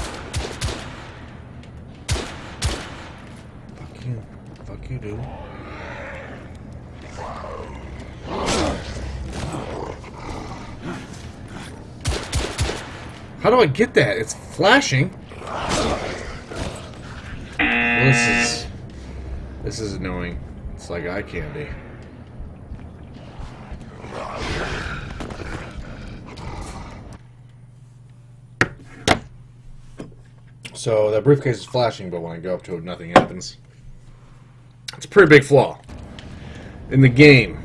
Fuck you. Fuck you, dude. How do I get that? It's flashing. Well, this is annoying. It's like eye candy. So that briefcase is flashing, but when I go up to it, nothing happens. It's a pretty big flaw in the game.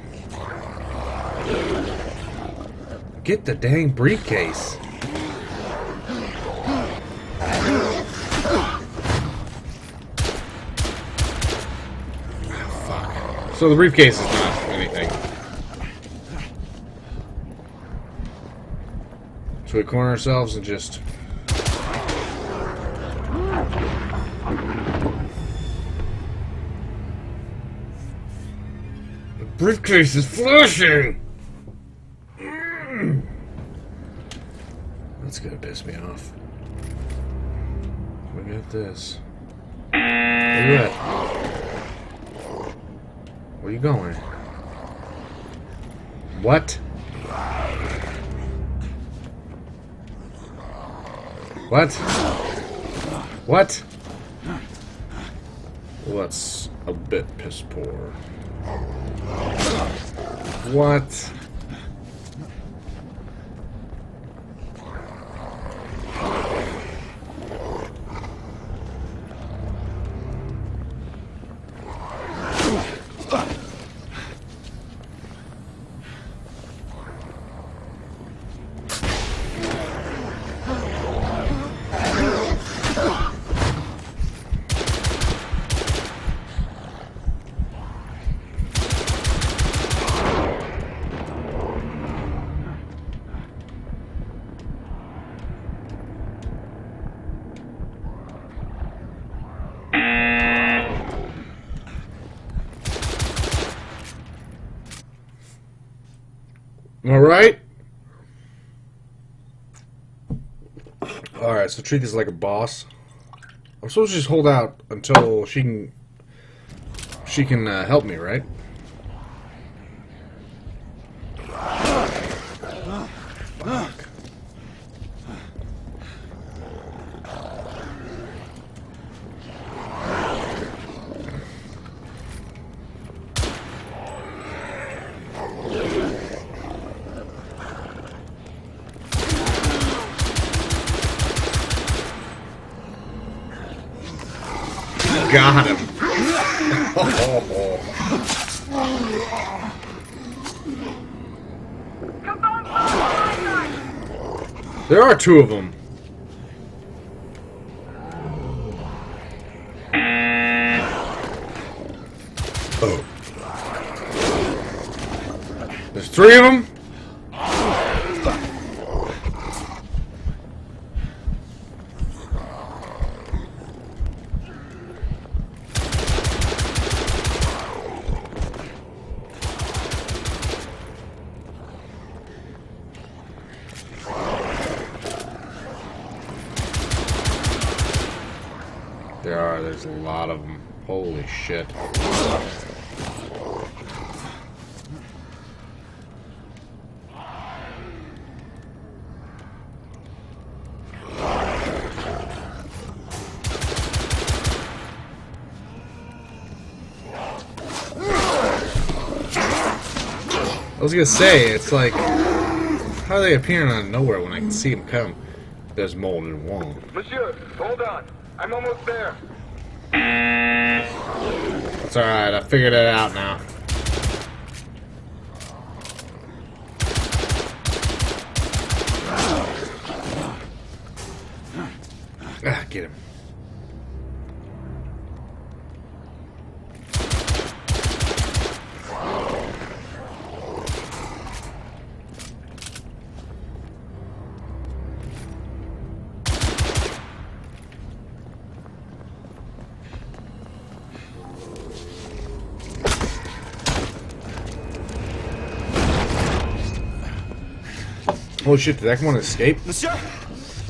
Get the dang briefcase. Fuck. So the briefcase is not anything. So we corner ourselves and just... The briefcase is flashing! That's gonna piss me off. We got this. Where you at? Where you going? What? What? What? Well, that's a bit piss poor. What? Alright. Alright, so treat this like a boss. I'm supposed to just hold out until she can help me, right? Fuck. Got him. There are two of them. Oh. There's three of them? There's a lot of them. Holy shit. I was gonna say, it's like, how are they appearing out of nowhere when I can see them come? There's more than one. Monsieur, hold on. I'm almost there. It's alright, I figured it out now. Ah, get him. Oh shit, did that one escape? Monsieur!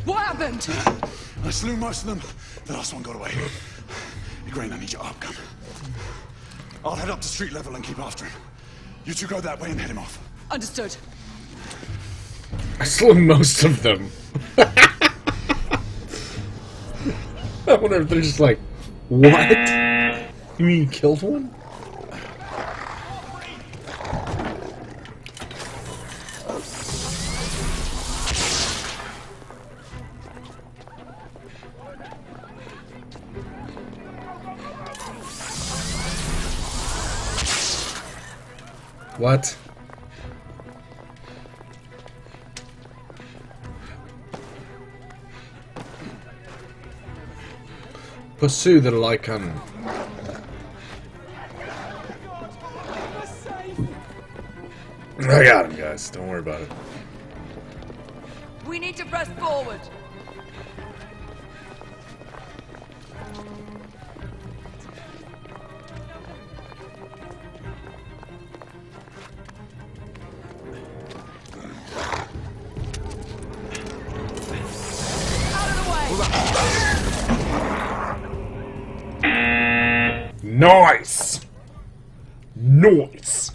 What happened? I slew most of them. The last one got away. Igraine, I need your arc gun. I'll head up to street level and keep after him. You two go that way and head him off. Understood. I slew most of them. I wonder if they're just like, what? You mean you killed one? What? Pursue the Lycan. I got him, guys. Don't worry about it. We need to press forward. Nice! Nice!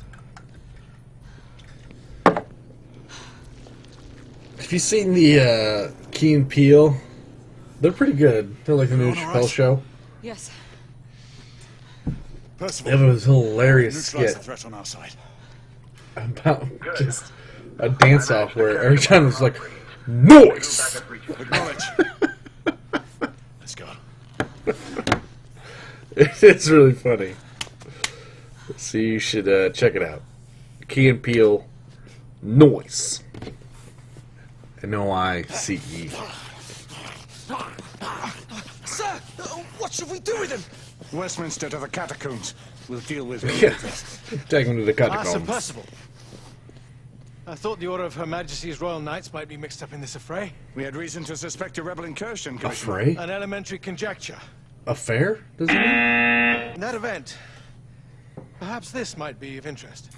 Have you seen the Key and Peele? They're pretty good. They're like the new Chappelle show. Yes. Percival, They have this hilarious neutralize skit the threat on our side. about just a dance-off where every time it's like, nice! Acknowledge. Let's go. It's really funny. So you should check it out. Key and Peele, Noise. N-O-I-C-E. Sir, what should we do with him? Westminster to the catacombs. We'll deal with him. Yeah. Take him to the Sir catacombs. Percival. I thought the Order of Her Majesty's Royal Knights might be mixed up in this affray. We had reason to suspect a rebel incursion, Commissioner. Affray? An elementary conjecture. Affair? Does it mean? In that event, perhaps this might be of interest.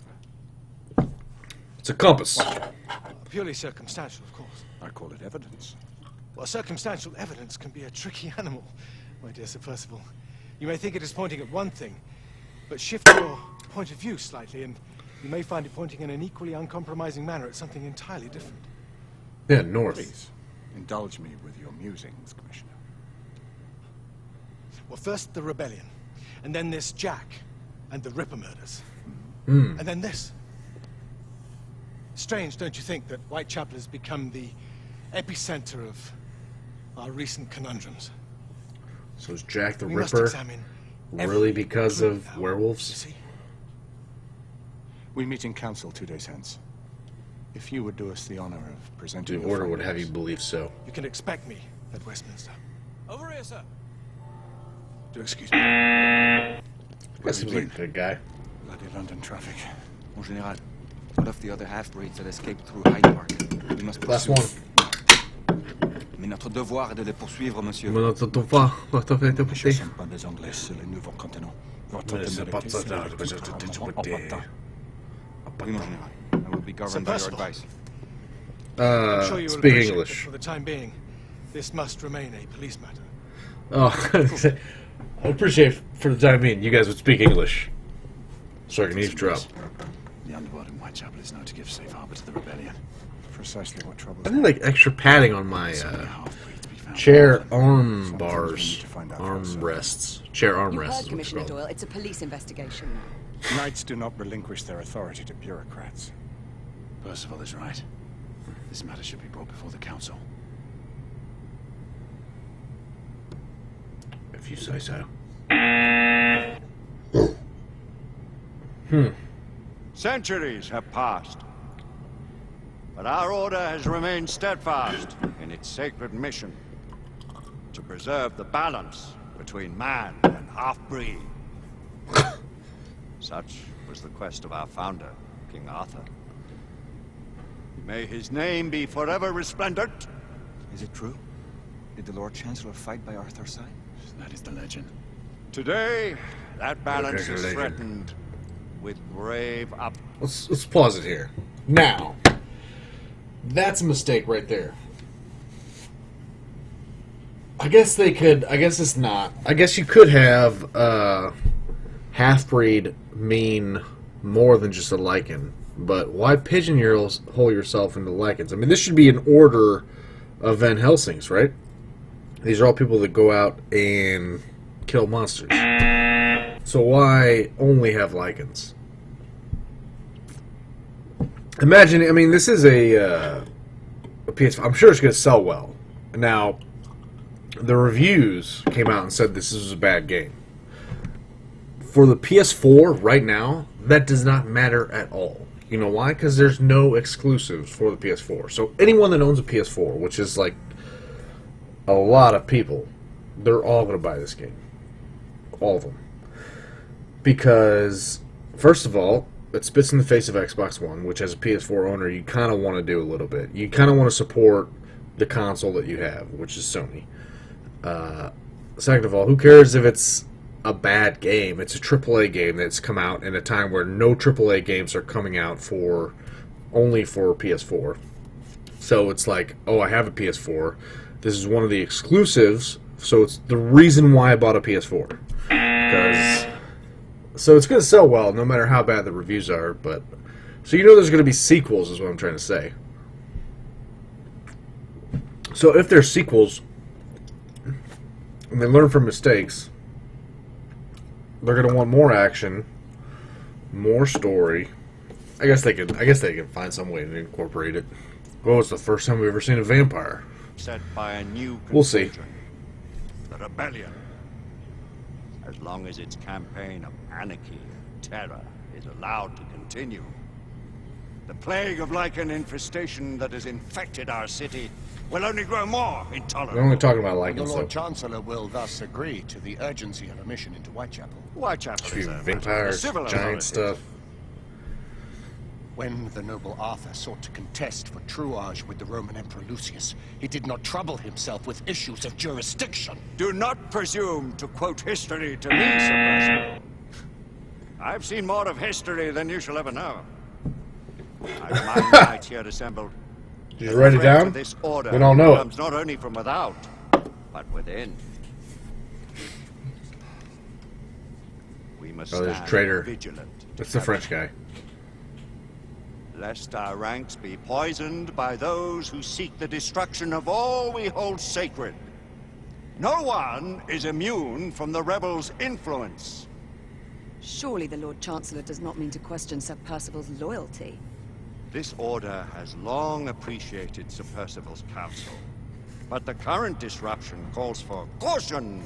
It's a compass. Purely circumstantial, of course. I call it evidence. Well, circumstantial evidence can be a tricky animal, my dear Sir Percival. You may think it is pointing at one thing, but shift your point of view slightly, and you may find it pointing in an equally uncompromising manner at something entirely different. Yeah, north. Please, indulge me with your musings, Commissioner. Well, first the rebellion, and then this Jack, and the Ripper murders. Hmm. And then this. Strange, don't you think, that Whitechapel has become the epicenter of our recent conundrums? So is Jack the We must Ripper examine really because of clue now, werewolves? We meet in council 2 days hence. If you would do us the honor of presenting The your Order would findings. have you believe so. You can expect me at Westminster. Over here, sir. Do excuse me. That seems like a good guy. Bloody London traffic. Mon Général, what of the other half-breeds that escaped through Hyde Park? We must Last pursue. one. Mais notre devoir est de les poursuivre, monsieur. Mais notre devoir, notre Ne fidélité. sont pas des Anglais, c'est les nouveaux continents. Votre Mais c'est pas témérité, ça, c'est là, le mais je te dis, tu me dis. Oui, mon Général. I will be governed by your Percival. advice. I'm sure you will Speak appreciate that English. for the time being, this must remain a police matter. Oh, I appreciate for the time being you guys would speak English, so I can eavesdrop. The underworld in Whitechapel is known to give safe harbor to the rebellion. Precisely what troubles I need like extra padding on my chair arm bars, arm rests, chair arm You rests. heard, Is what it's Commissioner called. Doyle. It's a police investigation. Knights do not relinquish their authority to bureaucrats. Percival is right. This matter should be brought before the council. If you say so. Centuries have passed, but our order has remained steadfast in its sacred mission to preserve the balance between man and half-breed. Such was the quest of our founder, King Arthur. May his name be forever resplendent. Is it true? Did the Lord Chancellor fight by Arthur's side? That is the legend. Today, that balance is Legend. threatened with grave up. Let's pause it here. Now, that's a mistake right there. I guess they could. I guess it's not. I guess you could have half-breed mean more than just a Lycan. But why pigeonhole yourself into Lycans? I mean, this should be an order of Van Helsings, right? These are all people that go out and kill monsters. So why only have Lycans? Imagine, I mean, this is a PS5. I'm sure it's going to sell well. Now, the reviews came out and said this is a bad game. For the PS4 right now, that does not matter at all. You know why? Because there's no exclusives for the PS4. So anyone that owns a PS4, which is like a lot of people, they're all going to buy this game. All of them. Because, first of all, it spits in the face of Xbox One, which as a PS4 owner, you kind of want to do a little bit. You kind of want to support the console that you have, which is Sony. Second of all, who cares if it's a bad game? It's a AAA game that's come out in a time where no AAA games are coming out only for PS4. So it's like, oh, I have a PS4. This is one of the exclusives, so it's the reason why I bought a PS4. So it's going to sell well, no matter how bad the reviews are. But so you know there's going to be sequels, is what I'm trying to say. So if there's sequels, and they learn from mistakes, they're going to want more action, more story. I guess they can find some way to incorporate it. Well, it's the first time we've ever seen a vampire. Set by a new We'll see. The rebellion. As long as its campaign of anarchy and terror is allowed to continue, the plague of Lycan infestation that has infected our city will only grow more intolerable. We're only talking about Lycans, The though. Lord Chancellor will thus agree to the urgency of a mission into Whitechapel. Whitechapel is a vampires, civil giant authority. stuff. When the noble Arthur sought to contest for truage with the Roman Emperor Lucius, he did not trouble himself with issues of jurisdiction. Do not presume to quote history to me, Sir Percival. I've seen more of history than you shall ever know. I remind the knights here assembled. Did you write it threat to down? This order We don't know it. comes not only from without, but within. We must Oh, there's stand traitor. vigilant. That's the French guy. Lest our ranks be poisoned by those who seek the destruction of all we hold sacred. No one is immune from the rebels' influence. Surely the Lord Chancellor does not mean to question Sir Percival's loyalty. This order has long appreciated Sir Percival's counsel. But the current disruption calls for caution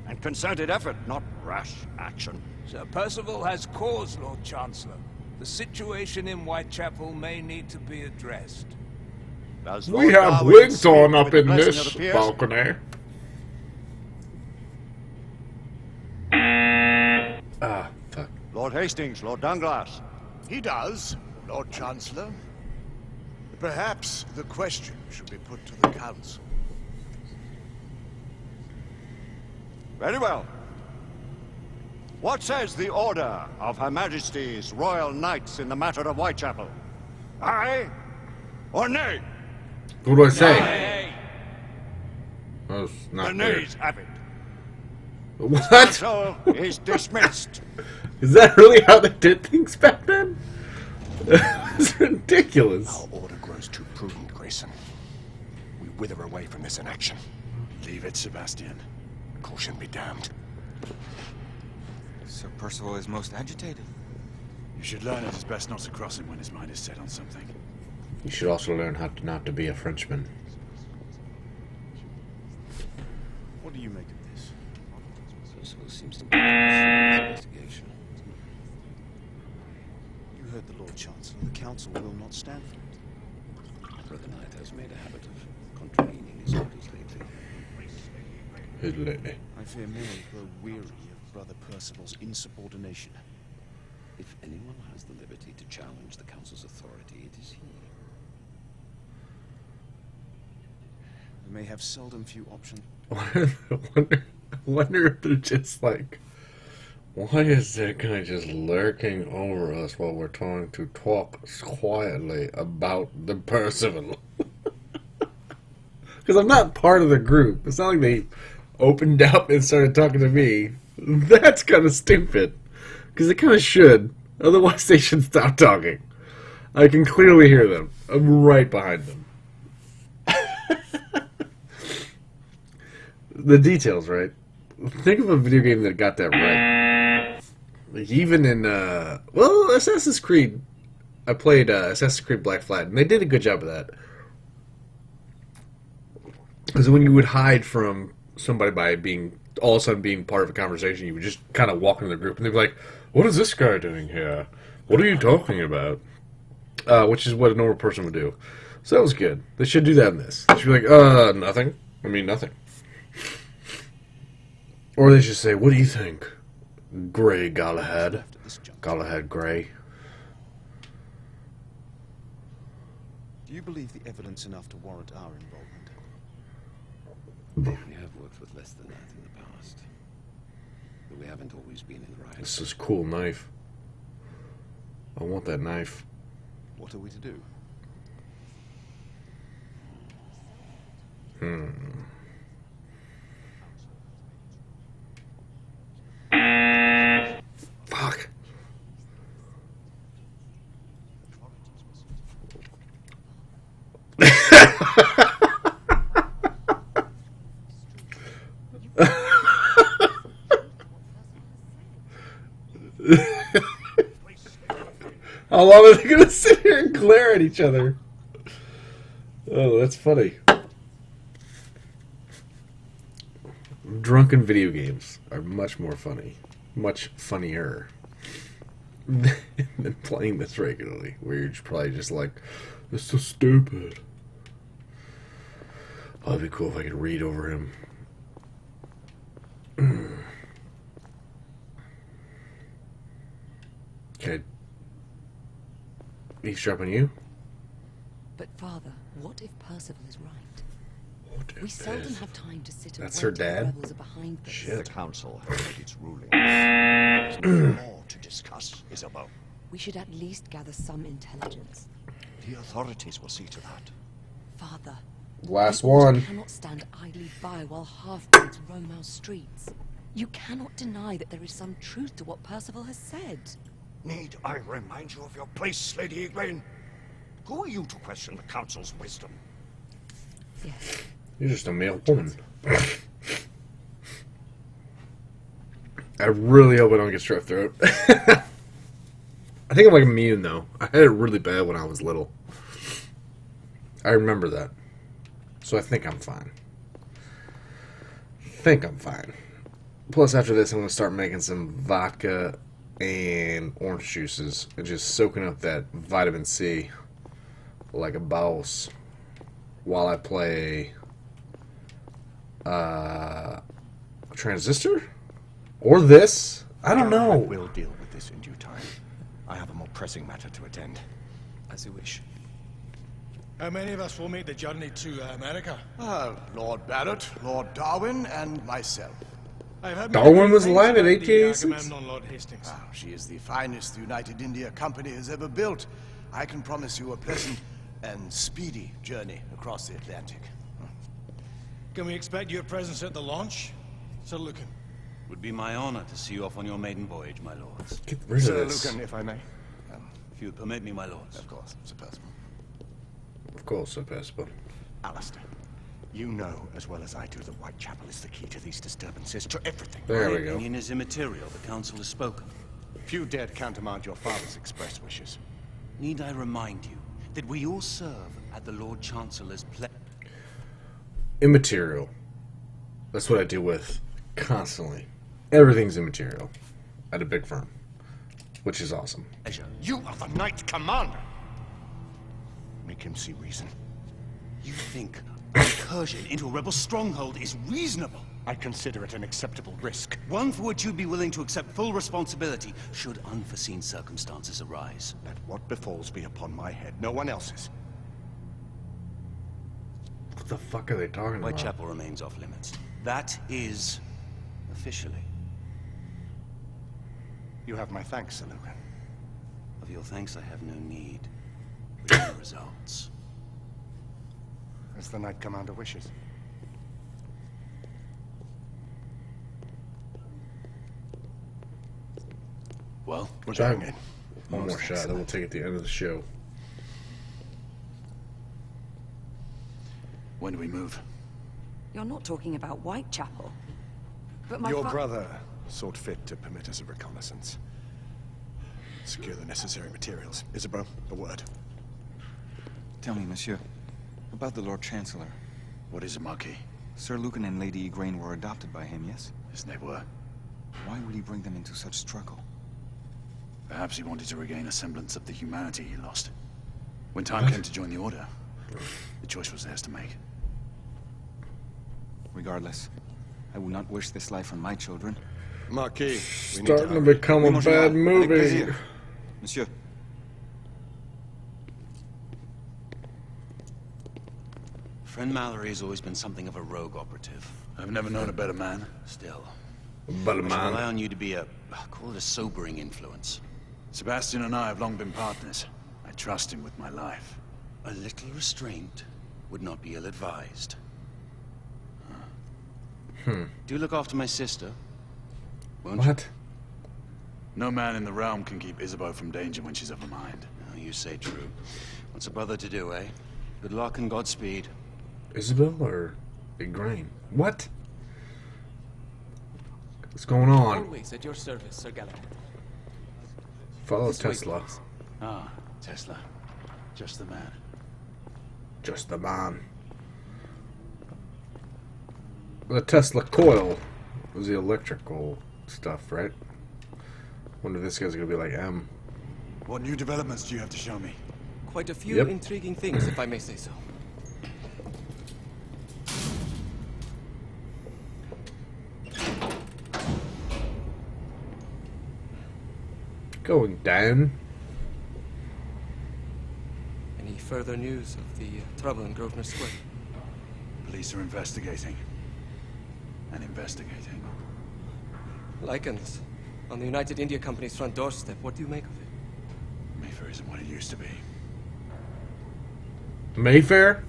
and concerted effort, not rash action. Sir Percival has cause, Lord Chancellor. The situation in Whitechapel may need to be addressed. Does We Lord have Darwin wigs speak on up with the in blessing this of the peers? balcony. Fuck. Lord Hastings, Lord Dunglass. He does, Lord Chancellor. Perhaps the question should be put to the Council. Very well. What says the Order of Her Majesty's Royal Knights in the matter of Whitechapel? Aye or nay? What do I say? Aye. Oh, it's not The clear. nays have it. What? Council is dismissed. Is that really how they did things back then? It's ridiculous. Our order grows too prudent, Grayson. We wither away from this inaction. Leave it, Sebastian. Caution be damned. Sir Percival is most agitated. You should learn it is best not to cross him when his mind is set on something. You should also learn how to not to be a Frenchman. What do you make of this? Percival seems to be investigation. You heard the Lord Chancellor. The Council will not stand for it. Brother Knight has made a habit of contravening his orders lately. I fear many grow weary of Brother Percival's insubordination. If anyone has the liberty to challenge the Council's authority, it is he. We may have seldom few options. I wonder if they're just like, why is that guy just lurking over us while we're trying to talk quietly about the Percival? Because I'm not part of the group. It's not like they opened up and started talking to me. That's kind of stupid. Because they kind of should. Otherwise, they should stop talking. I can clearly hear them. I'm right behind them. The details, right? Think of a video game that got that right. Like even in, well, Assassin's Creed. I played Assassin's Creed Black Flag, and they did a good job of that. Because when you would hide from somebody by being all of a sudden being part of a conversation, you would just kind of walk into the group, and they'd be like, What is this guy doing here? What are you talking about? Which is what a normal person would do. So that was good. They should do that in this. They should be like, nothing. I mean, nothing. Or they should say, what do you think, Grey Galahad? Galahad Grey. Do you believe the evidence enough to warrant our involvement? We have worked with less than that in the past. But we haven't always been in the right. This is a cool knife. I want that knife. What are we to do? Fuck. How long are they gonna sit here and glare at each other? Oh, that's funny. Drunken video games are much more funny. Much funnier than playing this regularly, where you're probably just like, this is so stupid. Oh, it'd be cool if I could read over him. Okay. Eavesdropping you? But Father, what if Percival is right? What We seldom have time to sit and That's wait her till the dad? rebels are behind this. Shit. The council has made its ruling. There's more to discuss, Isabel. We should at least gather some intelligence. The authorities will see to that. Father, Last the Order one. cannot stand idly by while half-breeds roam our streets. You cannot deny that there is some truth to what Percival has said. Need I remind you of your place, Lady Egwene? Who are you to question the Council's wisdom? Yes. You're just a male woman. I really hope I don't get strep throat. I think I'm like immune though. I had it really bad when I was little. I remember that. So I think I'm fine. Plus after this I'm going to start making some vodka and orange juices and just soaking up that vitamin C like a boss while I play Transistor? Or this? I don't know. We'll deal with this in due time. I have a more pressing matter to attend. As you wish. How many of us will make the journey to America? Lord Barrett, Lord Darwin, and myself. I've heard Darwin many was things alive at about the 1886? Agamemnon, Lord Hastings. She is the finest the United India Company has ever built. I can promise you a pleasant and speedy journey across the Atlantic. Can we expect your presence at the launch? Sir Lucan. Would be my honor to see you off on your maiden voyage, my lords. Get rid of Sir this. Lucan, if I may. If you would permit me, my lords. Of course, Sir Percival. Of course, Sir Percival. Alistair, you know as well as I do that Whitechapel is the key to these disturbances, to everything. There My we go. opinion is immaterial. The council has spoken. Few dared countermand your father's express wishes. Need I remind you that we all serve at the Lord Chancellor's Immaterial. That's what I deal with constantly. Everything's immaterial at a big firm, which is awesome. pleasure. You are the Knight Commander! Make him see reason. You think incursion into a rebel stronghold is reasonable? I consider it an acceptable risk. One for which you'd be willing to accept full responsibility should unforeseen circumstances arise. Let what befalls be upon my head, no one else's. What the fuck are they talking about? Whitechapel remains off limits. That is officially. You have my thanks, Sir Lucan. Of your thanks I have no need. We have results. As the Knight Commander wishes. Well, we're Try going in. one more shot, then we'll take it to the end of the show. When do we move? You're not talking about Whitechapel. But my Your brother sought fit to permit us a reconnaissance. Secure the necessary materials. Isabel, a word. Tell me, monsieur, about the Lord Chancellor. What is it, Marquis? Sir Lucan and Lady Egwene were adopted by him, yes? Yes, they were. Why would he bring them into such struggle? Perhaps he wanted to regain a semblance of the humanity he lost. When time came to join the Order, the choice was theirs to make. Regardless, I will not wish this life on my children. Marquis, starting to become a bad movie. Monsieur. Friend Mallory has always been something of a rogue operative. I've never known a better man. Still. Better I man. rely on you to be call it a sobering influence. Sebastian and I have long been partners. I trust him with my life. A little restraint would not be ill-advised. Do look after my sister. Won't What? you? No man in the realm can keep Isabeau from danger when she's of a mind. Oh, you say true. What's a brother to do, eh? Good luck and Godspeed. Isabel or Igraine? What? What's going on? Always at your service, Sir Galahad. Follow This way, Tesla. please. Ah, Tesla. Just the man. Just the man. The Tesla coil was the electrical stuff, right? Wonder if this guy's gonna be like M. What new developments do you have to show me? Quite a few Yep. intriguing things, if I may say so. Going down. Any further news of the trouble in Grosvenor Square? Police are investigating. And investigating. Lycans, on the United India Company's front doorstep. What do you make of it? Mayfair isn't what it used to be. Mayfair?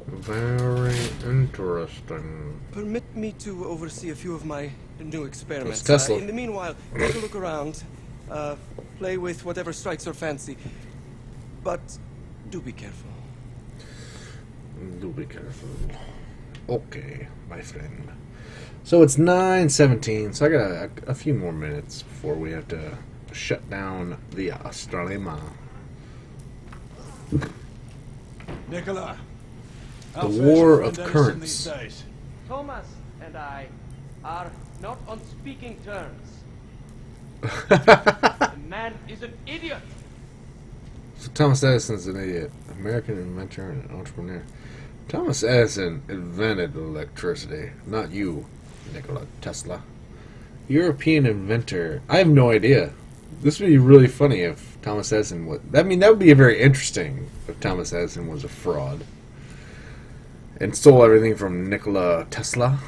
Very interesting. Permit me to oversee a few of my new experiments. It's Tesla. In the meanwhile, take a look around. Play with whatever strikes your fancy. But do be careful. Do be careful. Okay, my friend. So it's 9:17, so I got a few more minutes before we have to shut down the Astralema. Nicola! The War of Currents. Thomas and I are not on speaking terms. The man is an idiot. So Thomas Edison's an idiot. American inventor and entrepreneur. Thomas Edison invented electricity, not you, Nikola Tesla. European inventor. I have no idea. This would be really funny if Thomas Edison was... I mean, that would be very interesting if Thomas Edison was a fraud. And stole everything from Nikola Tesla.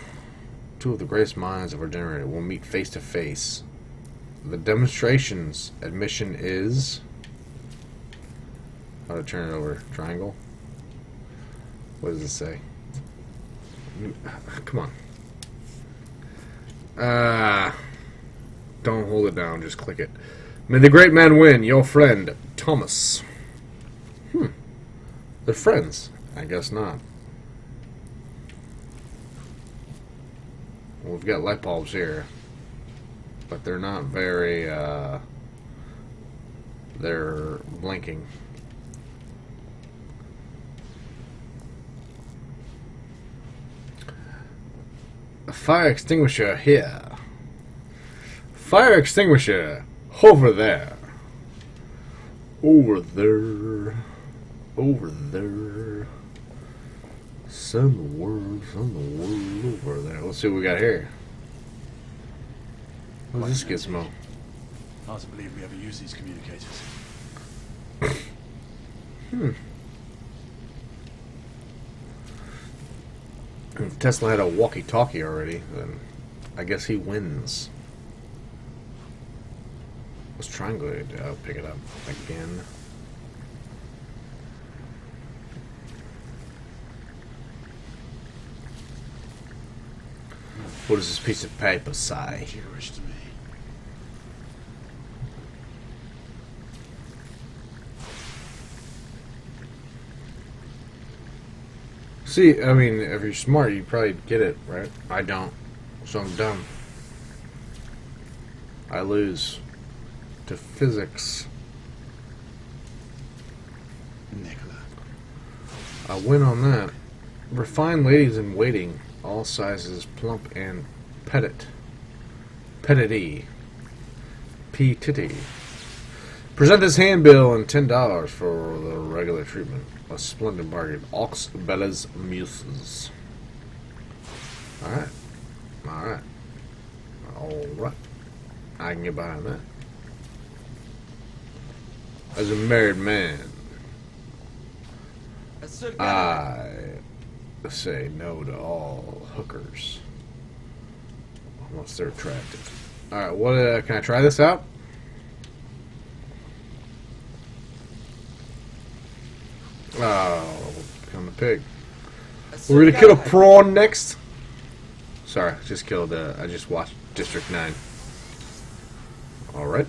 Two of the greatest minds of our generation will meet face to face. The demonstration's admission is... How to turn it over? Triangle? What does it say? Come on. Don't hold it down, just click it. May the great man win, your friend, Thomas. They're friends. I guess not. Well, we've got light bulbs here. But they're not very, they're blinking. A fire extinguisher here. Fire extinguisher over there. Over there. Over there. Send the word over there. Let's see what we got here. What's this gizmo? Hard to believe we ever use these communicators. If Tesla had a walkie-talkie already, then I guess he wins. Let's triangulate. I'll pick it up again. What does this piece of paper say? Gibberish to me. See, I mean, if you're smart, you probably get it, right? I don't, so I'm dumb. I lose to physics. Nicola. I win on that. Refined ladies in waiting. All sizes, plump and petite. Petite. P-titty. Present this handbill and $10 for the regular treatment. A splendid bargain. Aux Belles Muses. Alright. Alright. Alright. I can get behind that. As a married man, I say no to all hookers. Unless they're attractive. Alright, what can I try this out? Oh, become a pig. We're gonna kill a prawn next. Sorry, just killed. I just watched District 9. All right,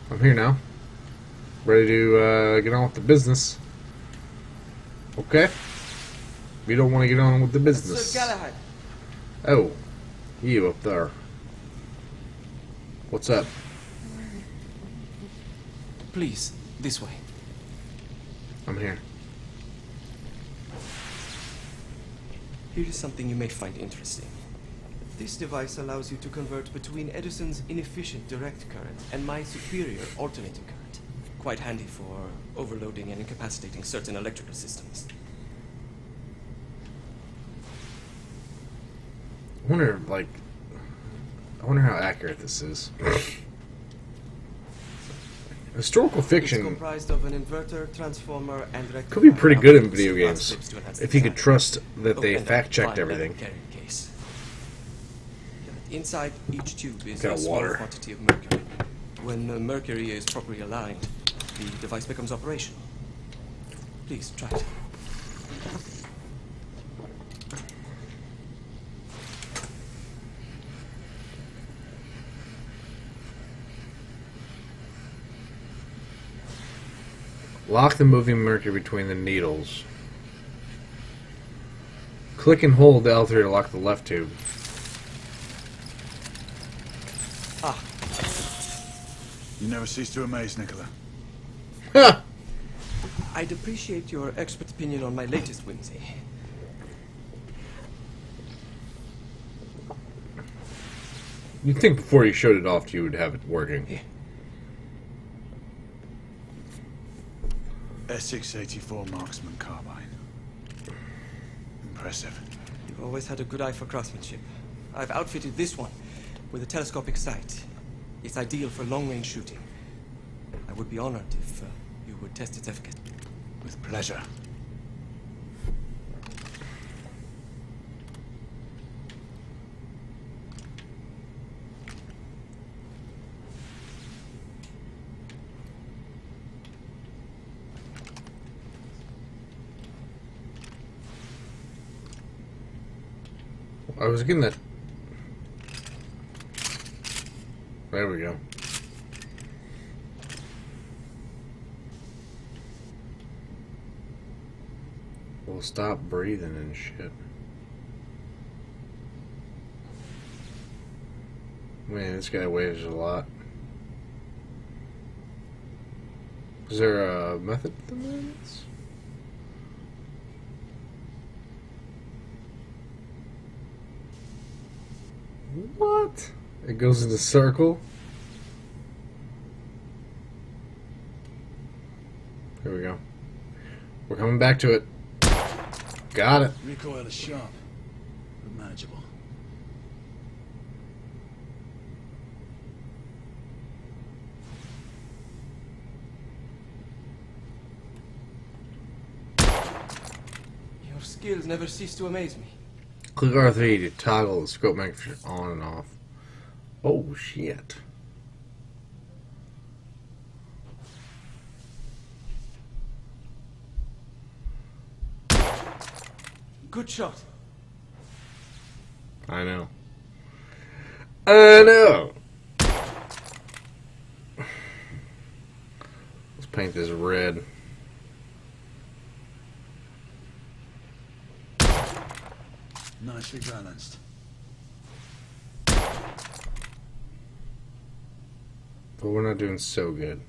I'm here now, ready to get on with the business. Okay, we don't want to get on with the business. Sir Galahad. Oh, you up there? What's up? Please, this way. I'm here. Here is something you may find interesting. This device allows you to convert between Edison's inefficient direct current and my superior alternating current. Quite handy for overloading and incapacitating certain electrical systems. I wonder how accurate this is. Historical fiction It's comprised of an inverter, transformer, and could be pretty good in video games if you could trust that they fact-checked everything. Inside each tube is Got a small water. quantity of mercury. When the mercury is properly aligned, the device becomes operational. Please try it. Lock the moving mercury between the needles. Click and hold the L3 to lock the left tube. Ah. You never cease to amaze, Nicola. I'd appreciate your expert opinion on my latest whimsy. You'd think before you showed it off you would have it working. S684 marksman carbine. Impressive. You've always had a good eye for craftsmanship. I've outfitted this one with a telescopic sight. It's ideal for long-range shooting. I would be honored if you would test its efficacy. With pleasure. I was getting that. There we go. We'll stop breathing and shit. Man, this guy weighs a lot. Is there a method to this? What? It goes in a circle? Here we go. We're coming back to it. Got it. Recoil is sharp, but manageable. Your skills never cease to amaze me. Click R3 to toggle the scope magnification on and off. Oh, shit. Good shot. I know. I know. Let's paint this red. Nicely balanced. But we're not doing so good.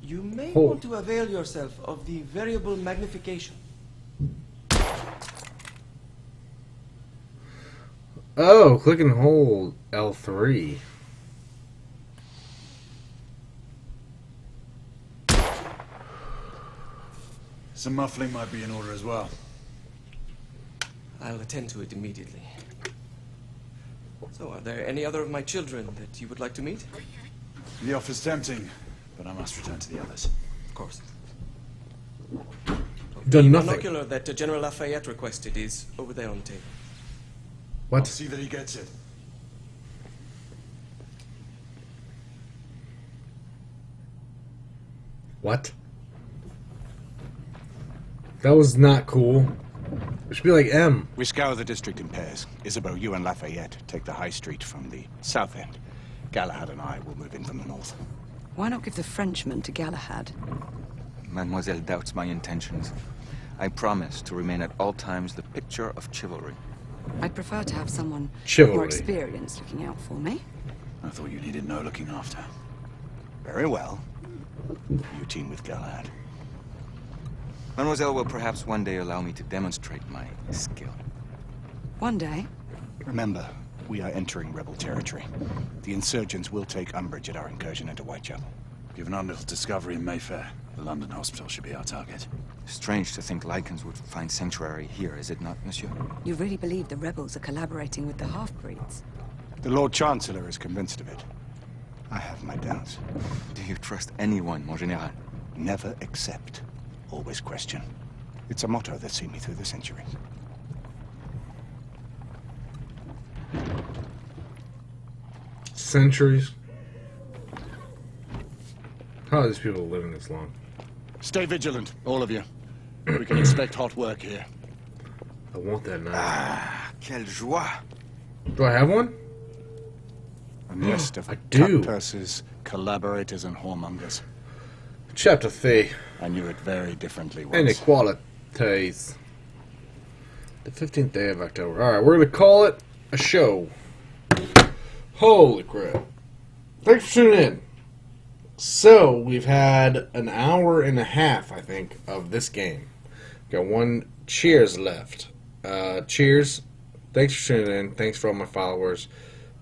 You may Oh. want to avail yourself of the variable magnification. Oh, click and hold L3. Some muffling might be in order as well. I'll attend to it immediately. So, are there any other of my children that you would like to meet? The offer's tempting, but I must return to the others. Of course. Done The nothing. binocular that General Lafayette requested is over there on the table. What? I'll see that he gets it. What? That was not cool. It should be like M. We scour the district in pairs. Isabeau, you and Lafayette take the high street from the south end. Galahad and I will move in from the north. Why not give the Frenchman to Galahad? Mademoiselle doubts my intentions. I promise to remain at all times the picture of chivalry. I'd prefer to have someone Chivalry. more experienced looking out for me. I thought you needed no looking after. Very well. You team with Galahad. Mademoiselle will perhaps one day allow me to demonstrate my skill. One day. Remember, we are entering rebel territory. The insurgents will take umbrage at our incursion into Whitechapel. Given our little discovery in Mayfair, the London hospital should be our target. Strange to think Lycans would find sanctuary here, is it not, monsieur? You really believe the rebels are collaborating with the half-breeds? The Lord Chancellor is convinced of it. I have my doubts. Do you trust anyone, mon général? Never accept. Always question. It's a motto that's seen me through the centuries. Centuries. How are these people living this long? Stay vigilant, all of you. We can expect hot work here. I want that knife. Ah, quelle joie! Do I have one? A nest of I do. cut-purses, collaborators, and whoremongers. Chapter 3. I knew it very differently once. Inequalities. The 15th day of October. Alright, we're going to call it a show. Holy crap. Thanks for tuning in. So, we've had an hour and a half, I think, of this game. Got one cheers left. Cheers. Thanks for tuning in. Thanks for all my followers.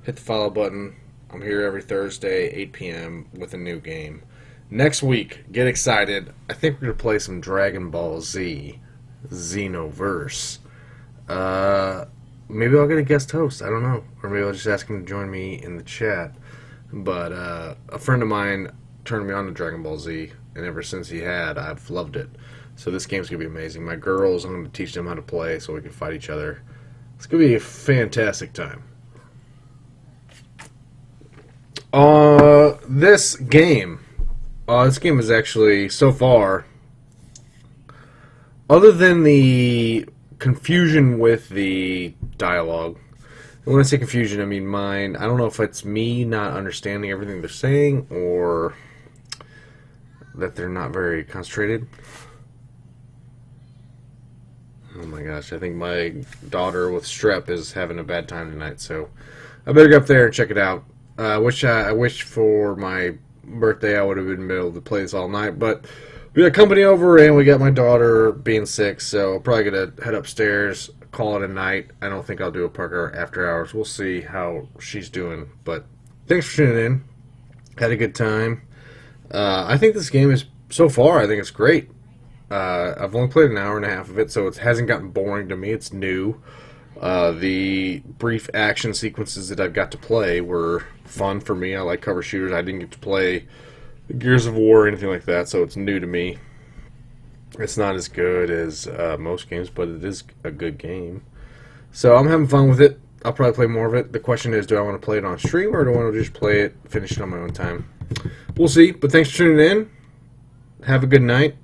Hit the follow button. I'm here every Thursday, 8 p.m. with a new game. Next week, get excited. I think we're going to play some Dragon Ball Z. Xenoverse. Maybe I'll get a guest host. I don't know. Or maybe I'll just ask him to join me in the chat. But a friend of mine turned me on to Dragon Ball Z, and ever since he had, I've loved it. So this game's going to be amazing. My girls, I'm going to teach them how to play so we can fight each other. It's going to be a fantastic time. This game is actually, so far, other than the confusion with the dialogue, and when I say confusion, I mean mine. I don't know if it's me not understanding everything they're saying, or that they're not very concentrated. Oh my gosh, I think my daughter with strep is having a bad time tonight, so I better go up there and check it out. I wish for my birthday I would have been able to play this all night, but we got company over and we got my daughter being sick, so I'm probably going to head upstairs, call it a night. I don't think I'll do a Parker after hours. We'll see how she's doing, but thanks for tuning in. Had a good time. I think this game is, so far, I think it's great. I've only played an hour and a half of it, so it hasn't gotten boring to me. It's new. The brief action sequences that I've got to play were fun for me. I like cover shooters. I didn't get to play Gears of War or anything like that, so it's new to me. It's not as good as most games, but it is a good game. So I'm having fun with it. I'll probably play more of it. The question is, do I want to play it on stream or do I want to just play it, finish it on my own time? We'll see, but thanks for tuning in. Have a good night.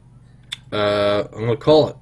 I'm going to call it.